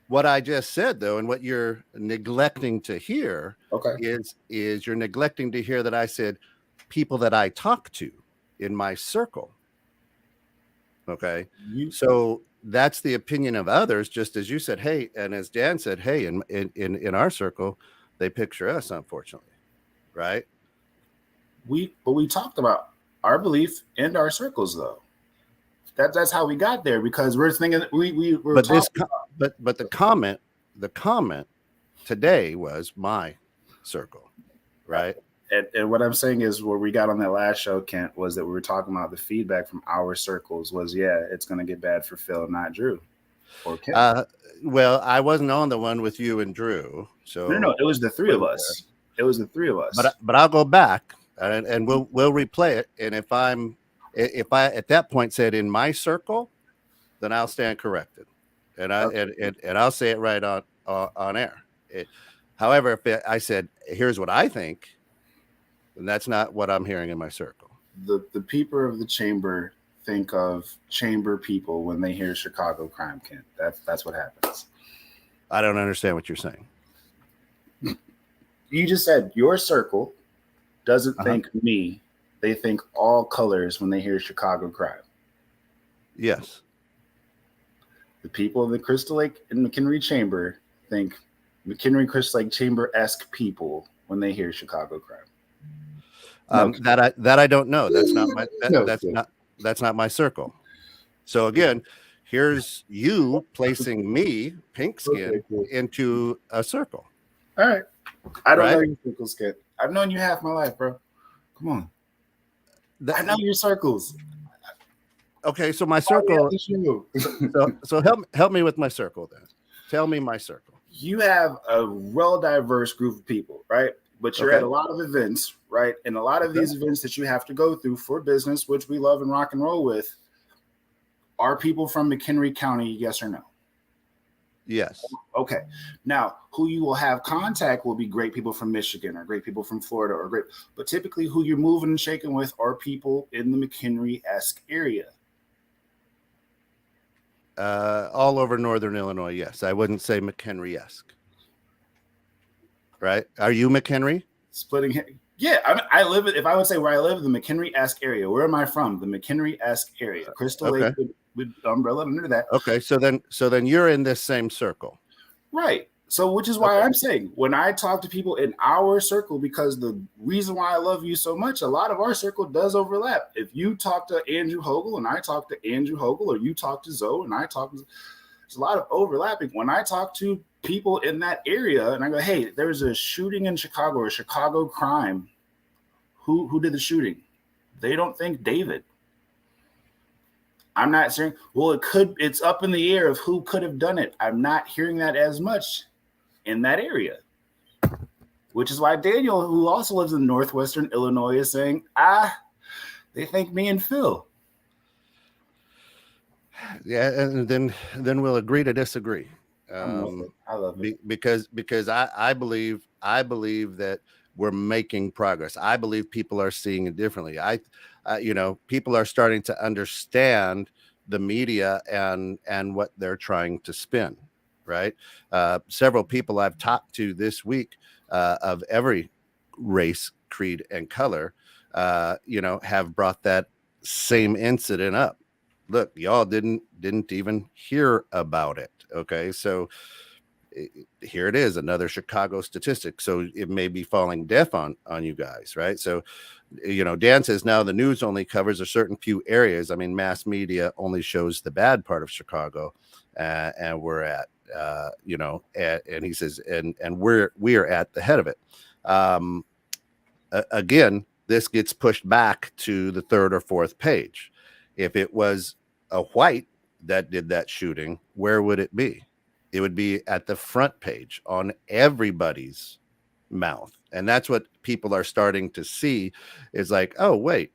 What I just said, though, and what you're neglecting to hear Okay. is you're neglecting to hear that I said people that I talk to in my circle. Okay. So that's the opinion of others, just as you said, hey, and as Dan said, hey, in our circle, they picture us, unfortunately. Right. We talked about our belief and our circles, though. That's how we got there, because we're thinking we're but talking but the comment today was my circle, right? and what I'm saying is, where we got on that last show, Kent, was that we were talking about the feedback from our circles was, yeah, it's going to get bad for Phil, not Drew or Kent. Well, I wasn't on the one with you and Drew, so No, it was the three of us. It was the three of us. But I'll go back and we'll replay it. And if I at that point said in my circle, then I'll stand corrected, and I'll say it right on air. However, if I said here's what I think, then that's not what I'm hearing in my circle. The people of the chamber think of chamber people when they hear Chicago crime, Kent. That's what happens. I don't understand what you're saying. You just said your circle doesn't think me. They think all colors when they hear Chicago crime. Yes. The people of the Crystal Lake and McHenry Chamber think McHenry Crystal Lake Chamber-esque people when they hear Chicago crime. That I don't know. That's not my that's not my circle. So again, here's you placing me, pink skin, into a circle. All right. I don't know your circles, Kid. I've known you half my life, bro. Come on. I know your circles. Okay, so my circle. So help me with my circle then. Tell me my circle. You have a real diverse group of people, right? But you're at a lot of events, right? And a lot of these events that you have to go through for business, which we love and rock and roll with, are people from McHenry County, yes or no? Yes. Okay. Now, who you will have contact will be great people from Michigan or great people from Florida but typically who you're moving and shaking with are people in the McHenry-esque area. All over Northern Illinois, yes. I wouldn't say McHenry-esque. Right? Are you McHenry? Splitting. Yeah, I live. If I would say where I live, the McHenry-esque area. Where am I from? The McHenry-esque area. Crystal Lake with umbrella under that. Okay, so then you're in this same circle, right? So, which is why I'm saying when I talk to people in our circle, because the reason why I love you so much, a lot of our circle does overlap. If you talk to Andrew Hogle and I talk to Andrew Hogle, or you talk to Zoe and I talk to, there's a lot of overlapping. When I talk to people in that area and I go, hey, there's a shooting in Chicago, or Chicago crime. Who did the shooting? They don't think David. I'm not saying, well, it's up in the air of who could have done it. I'm not hearing that as much in that area, which is why Daniel, who also lives in Northwestern Illinois, is saying, they think me and Phil. Yeah, and then we'll agree to disagree. I love it because I believe that we're making progress. I believe people are seeing it differently. People are starting to understand the media and what they're trying to spin. Right. Several people I've talked to this week of every race, creed, and color, have brought that same incident up. Look, y'all didn't even hear about it. Okay, so here it is, another Chicago statistic. So it may be falling deaf on you guys, right? So, Dan says now the news only covers a certain few areas. I mean, mass media only shows the bad part of Chicago, and we're at, and he says, and we are at the head of it. Again, this gets pushed back to the third or fourth page. If it was a white that did that shooting, where would it be? It would be at the front page on everybody's mouth. And that's what people are starting to see is like, oh, wait,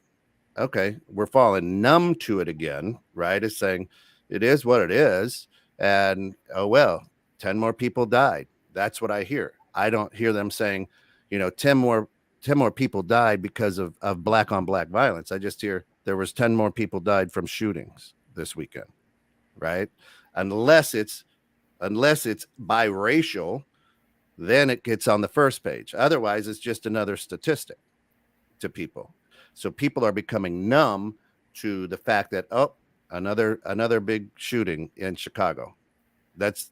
okay, we're falling numb to it again, right? It's saying it is what it is. And, oh, well, 10 more people died. That's what I hear. I don't hear them saying, 10 more people died because of black on black violence. I just hear there was 10 more people died from shootings this weekend, right? Unless it's unless it's biracial, then it gets on the first page. Otherwise, it's just another statistic to people. So people are becoming numb to the fact that, oh, another big shooting in Chicago. That's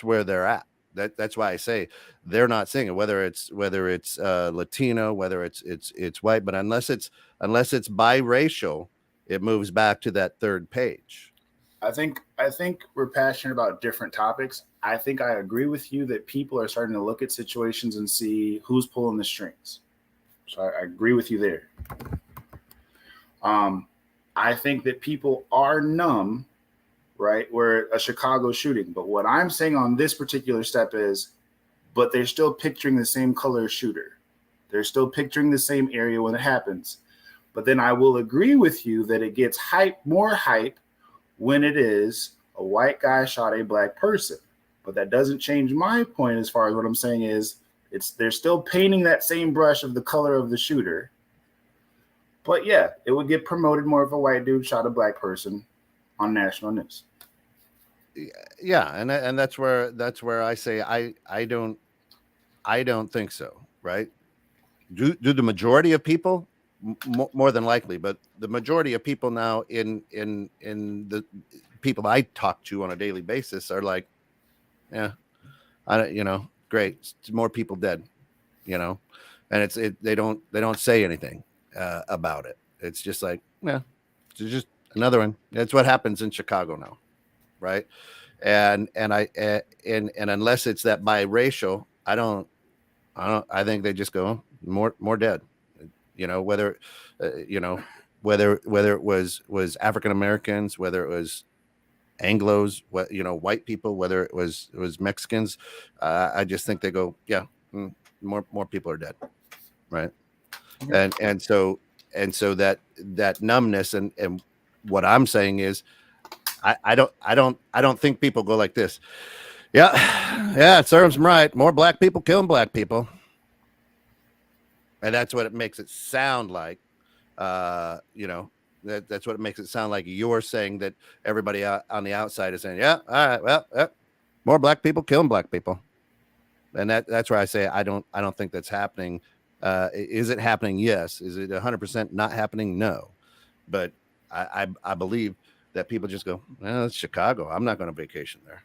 where they're at. That's why I say they're not seeing it, whether it's Latino, whether it's white, but unless it's biracial, it moves back to that third page. I think we're passionate about different topics. I think I agree with you that people are starting to look at situations and see who's pulling the strings. So I agree with you there. I think that people are numb, right? Where a Chicago shooting. But what I'm saying on this particular step is, but they're still picturing the same color shooter. They're still picturing the same area when it happens. But then I will agree with you that it gets more hype when it is a white guy shot a black person. But that doesn't change my point as far as what I'm saying is they're still painting that same brush of the color of the shooter. But yeah, it would get promoted more if a white dude shot a black person on national news. Yeah, and that's where I say I don't think so, right? Do the majority of people? More than likely, but the majority of people now in the people I talk to on a daily basis are like, yeah, great, it's more people dead, and they don't say anything about it. It's just like, yeah, it's just another one. That's what happens in Chicago now, right? And unless it's that biracial, I think they just go more dead. Whether it was African Americans, whether it was Anglos, white people, whether it was Mexicans, I just think they go, yeah, more people are dead, right? And so that numbness and what I'm saying is, I don't think people go like this. Yeah, it serves them right. More black people killing black people. And that's what it makes it sound like. That's what it makes it sound like. You're saying that everybody on the outside is saying, yeah, all right, well, more black people killing black people. And that's where I say I don't think that's happening. Is it happening? Yes. Is it 100% not happening? No. But I believe that people just go, well, it's Chicago. I'm not going to vacation there.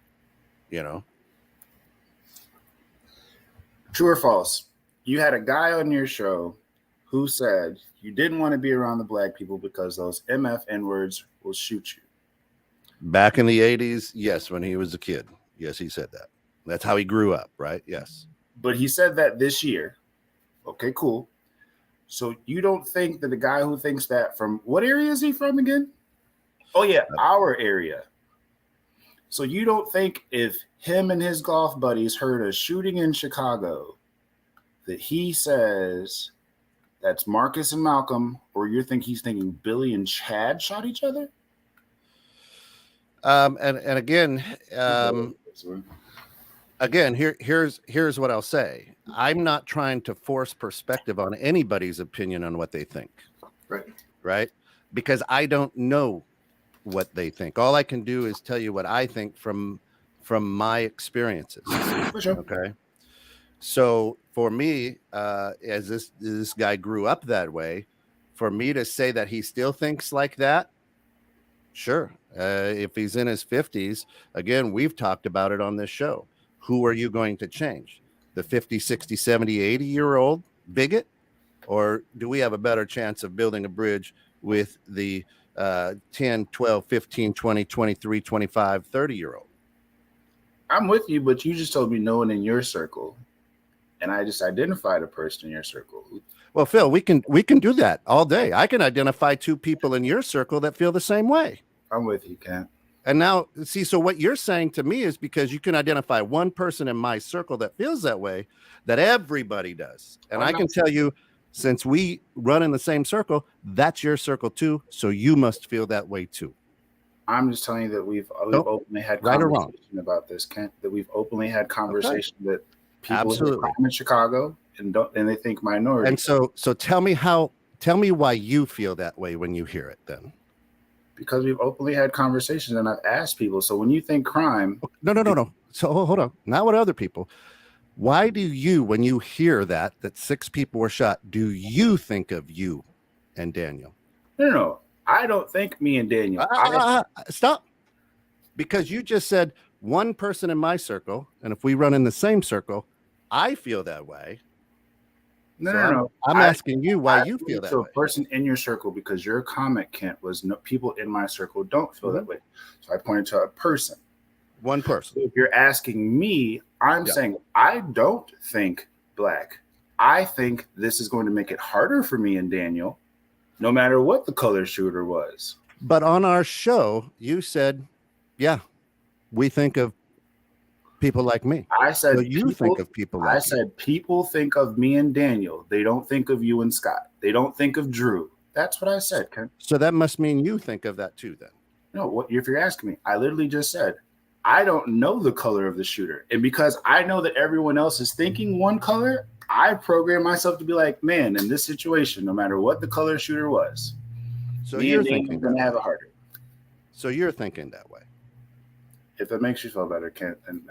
True or false? You had a guy on your show who said you didn't want to be around the black people because those MF N-words will shoot you. Back in the 80s, yes, when he was a kid. Yes, he said that. That's how he grew up, right? Yes. But he said that this year. Okay, cool. So you don't think that the guy who thinks that from what area is he from again? Oh, yeah, our area. So you don't think if him and his golf buddies heard a shooting in Chicago that he says that's Marcus and Malcolm, or he's thinking Billy and Chad shot each other? And again, here's what I'll say. I'm not trying to force perspective on anybody's opinion on what they think. Right? Because I don't know what they think. All I can do is tell you what I think from my experiences. For sure. Okay. So for me, as this guy grew up that way, for me to say that he still thinks like that, sure. If he's in his 50s, again, we've talked about it on this show. Who are you going to change? The 50, 60, 70, 80-year-old bigot? Or do we have a better chance of building a bridge with the 10, 12, 15, 20, 23, 25, 30-year-old? I'm with you, but you just told me no one in your circle. And I just identified a person in your circle. Well, Phil, we can do that all day. I can identify two people in your circle that feel the same way. I'm with you, Kent. And now, see, so what you're saying to me is because you can identify one person in my circle that feels that way, that everybody does. And I can tell you, since we run in the same circle, that's your circle too. So you must feel that way too. I'm just telling you that we've openly had conversation about this, Kent. That we've openly had conversation that people in Chicago and they think minority. And so tell me why you feel that way when you hear it then. Because we've openly had conversations and I've asked people. So when you think crime, no. So hold on. Not what other people. Why do you, when you hear that 6 people were shot, do you think of you and Daniel? No. I don't think me and Daniel. Stop. Because you just said one person in my circle, and if we run in the same circle, I feel that way. No. I'm asking you why you feel that to way. A person in your circle, because your comment, Kent, was no people in my circle don't feel that way. So I pointed to a person. One person. So if you're asking me, I'm saying I don't think black. I think this is going to make it harder for me and Daniel, no matter what the color shooter was. But on our show, you said, yeah, we think of people like me. I said, so you think of people like I said, people think of me and Daniel. They don't think of you and Scott. They don't think of Drew. That's what I said, Ken. So that must mean you think of that too, then. No, if you're asking me, I literally just said, I don't know the color of the shooter. And because I know that everyone else is thinking one color, I program myself to be like, man, in this situation, no matter what the color shooter was, so you're thinking going to have a harder. So you're thinking that way. If it makes you feel better, Kent, and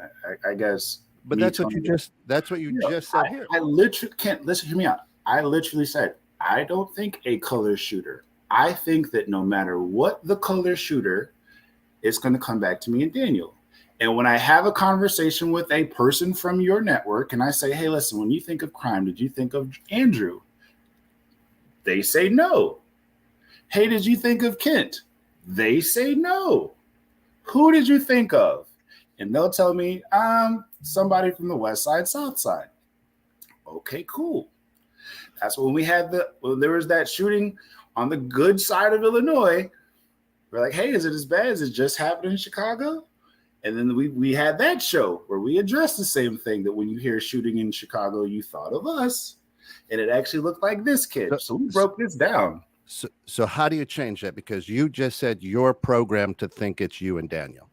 I guess. But that's what you just said here. I literally can't listen. Hear me out. I literally said, I don't think a color shooter. I think that no matter what the color shooter, it's going to come back to me and Daniel. And when I have a conversation with a person from your network and I say, hey, listen, when you think of crime, did you think of Andrew? They say no. Hey, did you think of Kent? They say no. Who did you think of? And they'll tell me, somebody from the West Side, South Side. Okay, cool. That's when there was that shooting on the good side of Illinois. We're like, hey, is it as bad as it just happened in Chicago? And then we had that show where we addressed the same thing, that when you hear shooting in Chicago, you thought of us. And it actually looked like this kid. So we broke this down. So how do you change that? Because you just said you're programmed to think it's you and Daniel.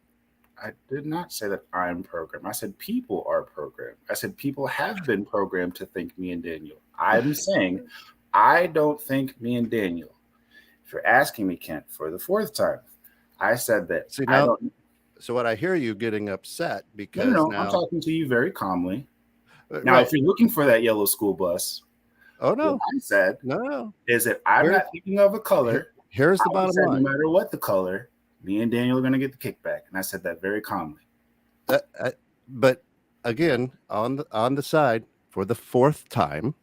I did not say that I'm programmed. I said people are programmed. I said people have been programmed to think me and Daniel. I'm saying I don't think me and Daniel. If you're asking me, Kent, for the 4th time, I said that. See, now, so what I hear you getting upset because no, now, I'm talking to you very calmly. Now, if you're looking for that yellow school bus, what I said is that I'm not thinking of a color. Here's the bottom line. No matter what the color, me and Daniel are going to get the kickback, and I said that very calmly. But again, on the side for the 4th time,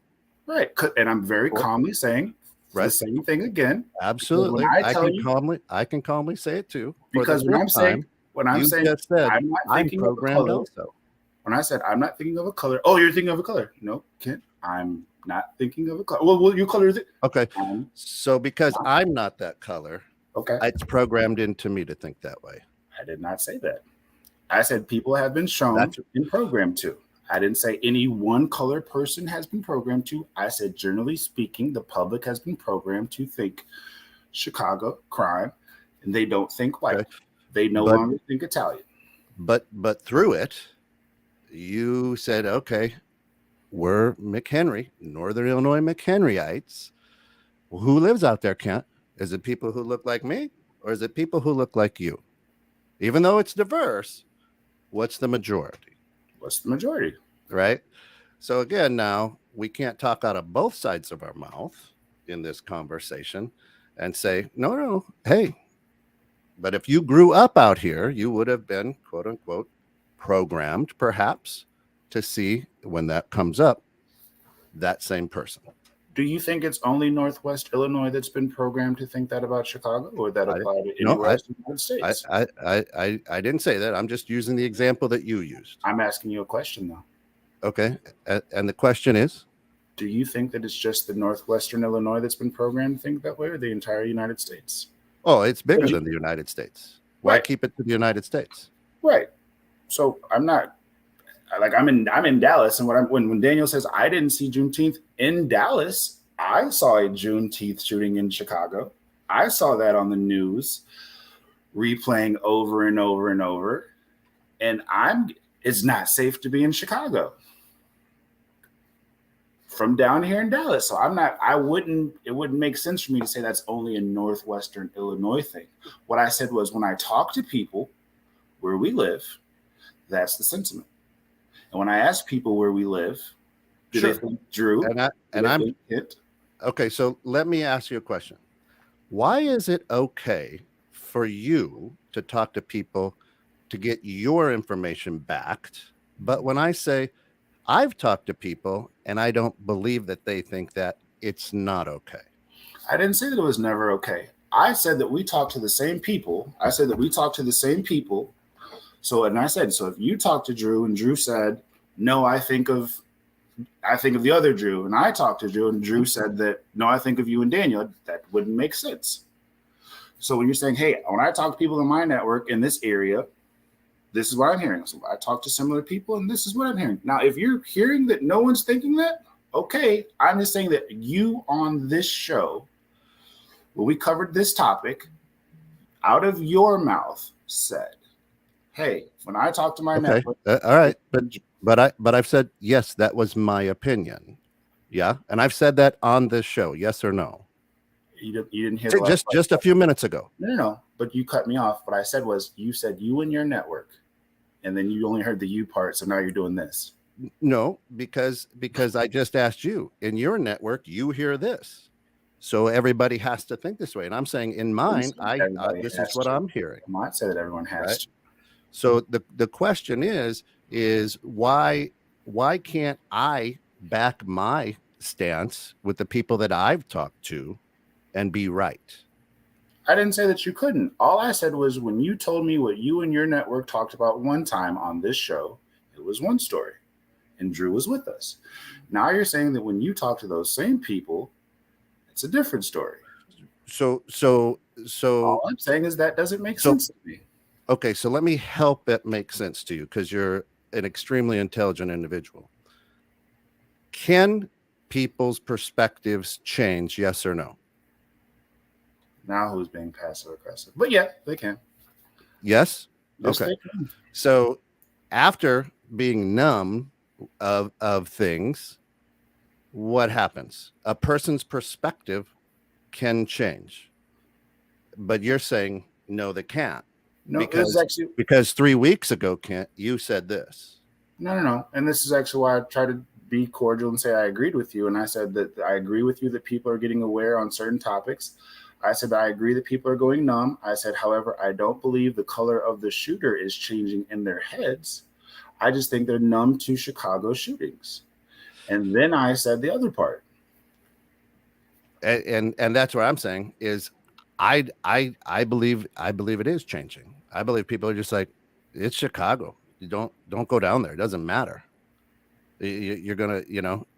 right? And I'm very calmly saying the same thing again. Absolutely, I can calmly say it too. Because when I'm saying I'm not thinking of a color. Also. When I said I'm not thinking of a color, oh, you're thinking of a color. No, Kent, I'm not thinking of a color. Well, your color is it? Okay. So because I'm not that color, it's programmed into me to think that way. I did not say that. I said people have been shown and programmed to. I didn't say any one color person has been programmed to. I said, generally speaking, the public has been programmed to think Chicago crime, and they don't think white. They no longer think Italian. But through it, you said, okay, we're McHenry, Northern Illinois McHenryites. Well, who lives out there, Kent? Is it people who look like me, or is it people who look like you? Even though it's diverse, what's the majority? What's the majority? Right? So again, now we can't talk out of both sides of our mouth in this conversation and say, no, hey, but if you grew up out here, you would have been, quote unquote, programmed perhaps to see when that comes up, that same person. Do you think it's only Northwest Illinois that's been programmed to think that about Chicago, or that apply to anywhere else in the United States? I didn't say that. I'm just using the example that you used. I'm asking you a question, though. Okay. And the question is? Do you think that it's just the Northwestern Illinois that's been programmed to think that way, or the entire United States? Oh, it's bigger than the United States. Why keep it to the United States? Right. So I'm not like I'm in Dallas, and when Daniel says I didn't see Juneteenth in Dallas, I saw a Juneteenth shooting in Chicago. I saw that on the news, replaying over and over and over, and it's not safe to be in Chicago from down here in Dallas. So it wouldn't make sense for me to say that's only a Northwestern Illinois thing. What I said was, when I talk to people where we live, That's the sentiment. And when I ask people where we live, do they think Drew? I'm okay. So let me ask you a question. Why is it okay for you to talk to people to get your information backed? But when I say I've talked to people and I don't believe that they think that, it's not okay. I didn't say that it was never okay. I said that we talk to the same people. So, and I said, so if you talk to Drew and Drew said, no, I think of the other Drew, and I talked to Drew and Drew said that, no, I think of you and Daniel, that wouldn't make sense. So when you're saying, hey, when I talk to people in my network in this area, this is what I'm hearing. So I talk to similar people and this is what I'm hearing. Now, if you're hearing that no one's thinking that, okay, I'm just saying that you on this show, when we covered this topic, out of your mouth said, hey, when I talk to my network. All right. But I've said, yes, that was my opinion. Yeah. And I've said that on this show. Yes or no? You didn't hear just a few minutes ago. No. But you cut me off. What I said was, you said you and your network, and then you only heard the you part. So now you're doing this. No, because I just asked you in your network, you hear this. So everybody has to think this way. And I'm saying in mine, this is what I'm hearing. I might say that everyone has to. So the question is why can't I back my stance with the people that I've talked to and be right? I didn't say that you couldn't. All I said was when you told me what you and your network talked about one time on this show, it was one story and Drew was with us. Now you're saying that when you talk to those same people, it's a different story. So all I'm saying is that doesn't make sense to me. Okay, so let me help it make sense to you because you're an extremely intelligent individual. Can people's perspectives change, yes or no? Now who's being passive aggressive? But yeah, they can. Yes? Okay. So after being numb of things, what happens? A person's perspective can change. But you're saying no, they can't. No, because 3 weeks ago, Kent, you said this. No. And this is actually why I try to be cordial and say I agreed with you. And I said that I agree with you that people are getting aware on certain topics. I said I agree that people are going numb. I said, however, I don't believe the color of the shooter is changing in their heads. I just think they're numb to Chicago shootings. And then I said the other part. And that's what I'm saying is I believe it is changing. I believe people are just like, it's Chicago. You don't go down there. It doesn't matter. You're gonna,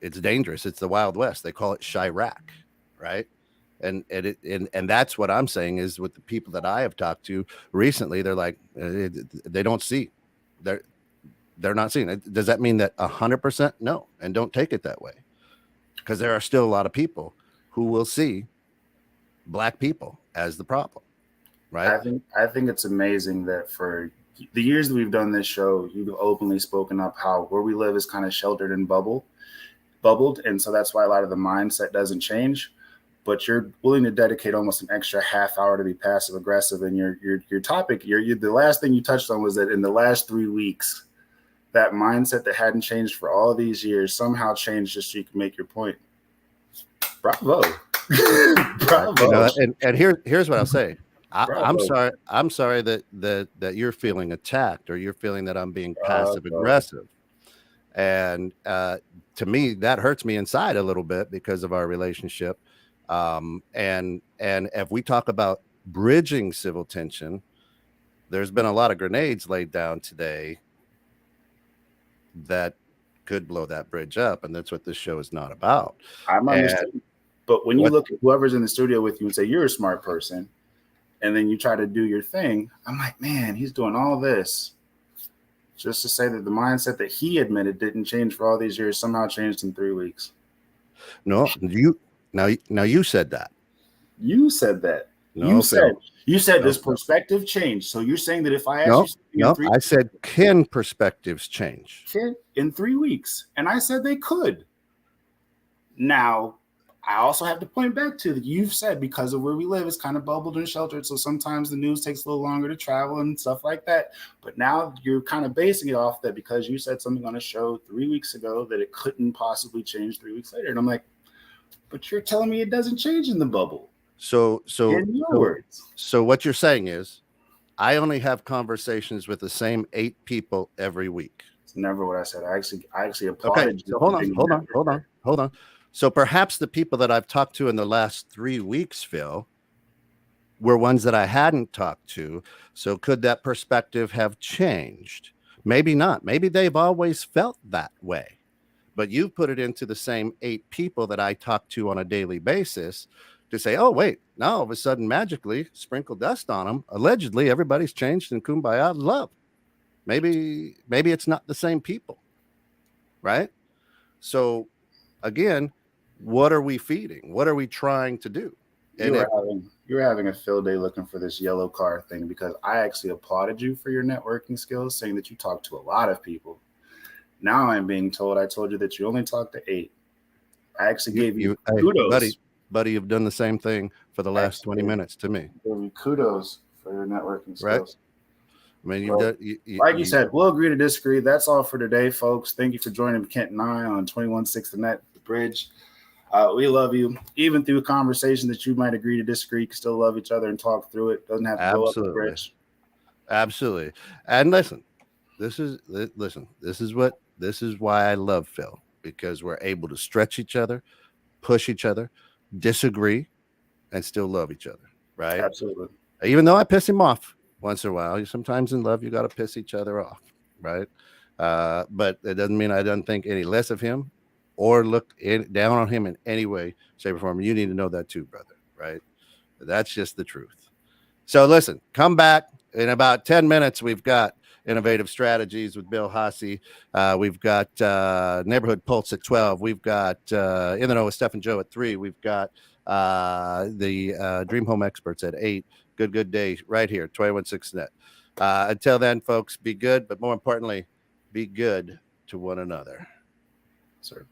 it's dangerous. It's the Wild West. They call it Chirac, right? And that's what I'm saying is with the people that I have talked to recently, they're like, they don't see, they're not seeing it. Does that mean that 100%? No, and don't take it that way, because there are still a lot of people who will see Black people as the problem, right? I think it's amazing that for the years that we've done this show, you've openly spoken up how where we live is kind of sheltered and bubbled, and so that's why a lot of the mindset doesn't change. But you're willing to dedicate almost an extra half hour to be passive aggressive, and your topic, the last thing you touched on was that in the last 3 weeks, that mindset that hadn't changed for all these years somehow changed just so you can make your point. Bravo. Bravo. And here's what I'll say. I'm sorry that you're feeling attacked or you're feeling that I'm being passive aggressive. And to me, that hurts me inside a little bit because of our relationship. And if we talk about bridging civil tension, there's been a lot of grenades laid down today that could blow that bridge up, and that's what this show is not about. I'm understanding. But when you look at whoever's in the studio with you and say you're a smart person, and then you try to do your thing, I'm like, man, he's doing all this just to say that the mindset that he admitted didn't change for all these years somehow changed in 3 weeks. No, now you said that. You said that. No, you said this perspective changed. So you're saying that if I asked you in 3 weeks, I said, can perspectives change? In 3 weeks. And I said they could. Now, I also have to point back to that you've said because of where we live, it's kind of bubbled and sheltered. So sometimes the news takes a little longer to travel and stuff like that. But now you're kind of basing it off that because you said something on a show 3 weeks ago that it couldn't possibly change 3 weeks later. And I'm like, but you're telling me it doesn't change in the bubble. So In your words. So what you're saying is I only have conversations with the same 8 people every week. It's never what I said. I actually applauded you. So hold on. So perhaps the people that I've talked to in the last 3 weeks, Phil, were ones that I hadn't talked to. So could that perspective have changed? Maybe not. Maybe they've always felt that way. But you put it into the same 8 people that I talk to on a daily basis to say, oh, wait, now all of a sudden, magically, sprinkle dust on them. Allegedly, everybody's changed in kumbaya love. Maybe it's not the same people, right? So, again, what are we feeding? What are we trying to do? You were having a field day looking for this yellow car thing because I actually applauded you for your networking skills, saying that you talk to a lot of people. Now I'm being told I told you that you only talked to 8. I actually gave you kudos. Buddy, you've done the same thing for the last 20 minutes to me. I gave you kudos for your networking skills. Right? I mean, you said, we'll agree to disagree. That's all for today, folks. Thank you for joining Kent and I on 21.6 The Net, The Bridge. We love you. Even through a conversation that you might agree to disagree, you can still love each other and talk through it. Doesn't have to go up the bridge. Absolutely. And listen, this is why I love Phil, because we're able to stretch each other, push each other, disagree, and still love each other, right? Absolutely. Even though I piss him off once in a while, sometimes in love you got to piss each other off, right? But it doesn't mean I don't think any less of him or look down on him in any way, shape, or form. You need to know that too, brother, right? That's just the truth. So listen, come back in about 10 minutes. We've got Innovative Strategies with Bill Hasse. We've got Neighborhood Pulse at 12. We've got In the Know with Steph and Joe at 3. We've got the Dream Home Experts at 8. Good day right here, 21.6 Net. Until then, folks, be good, but more importantly, be good to one another. Sir.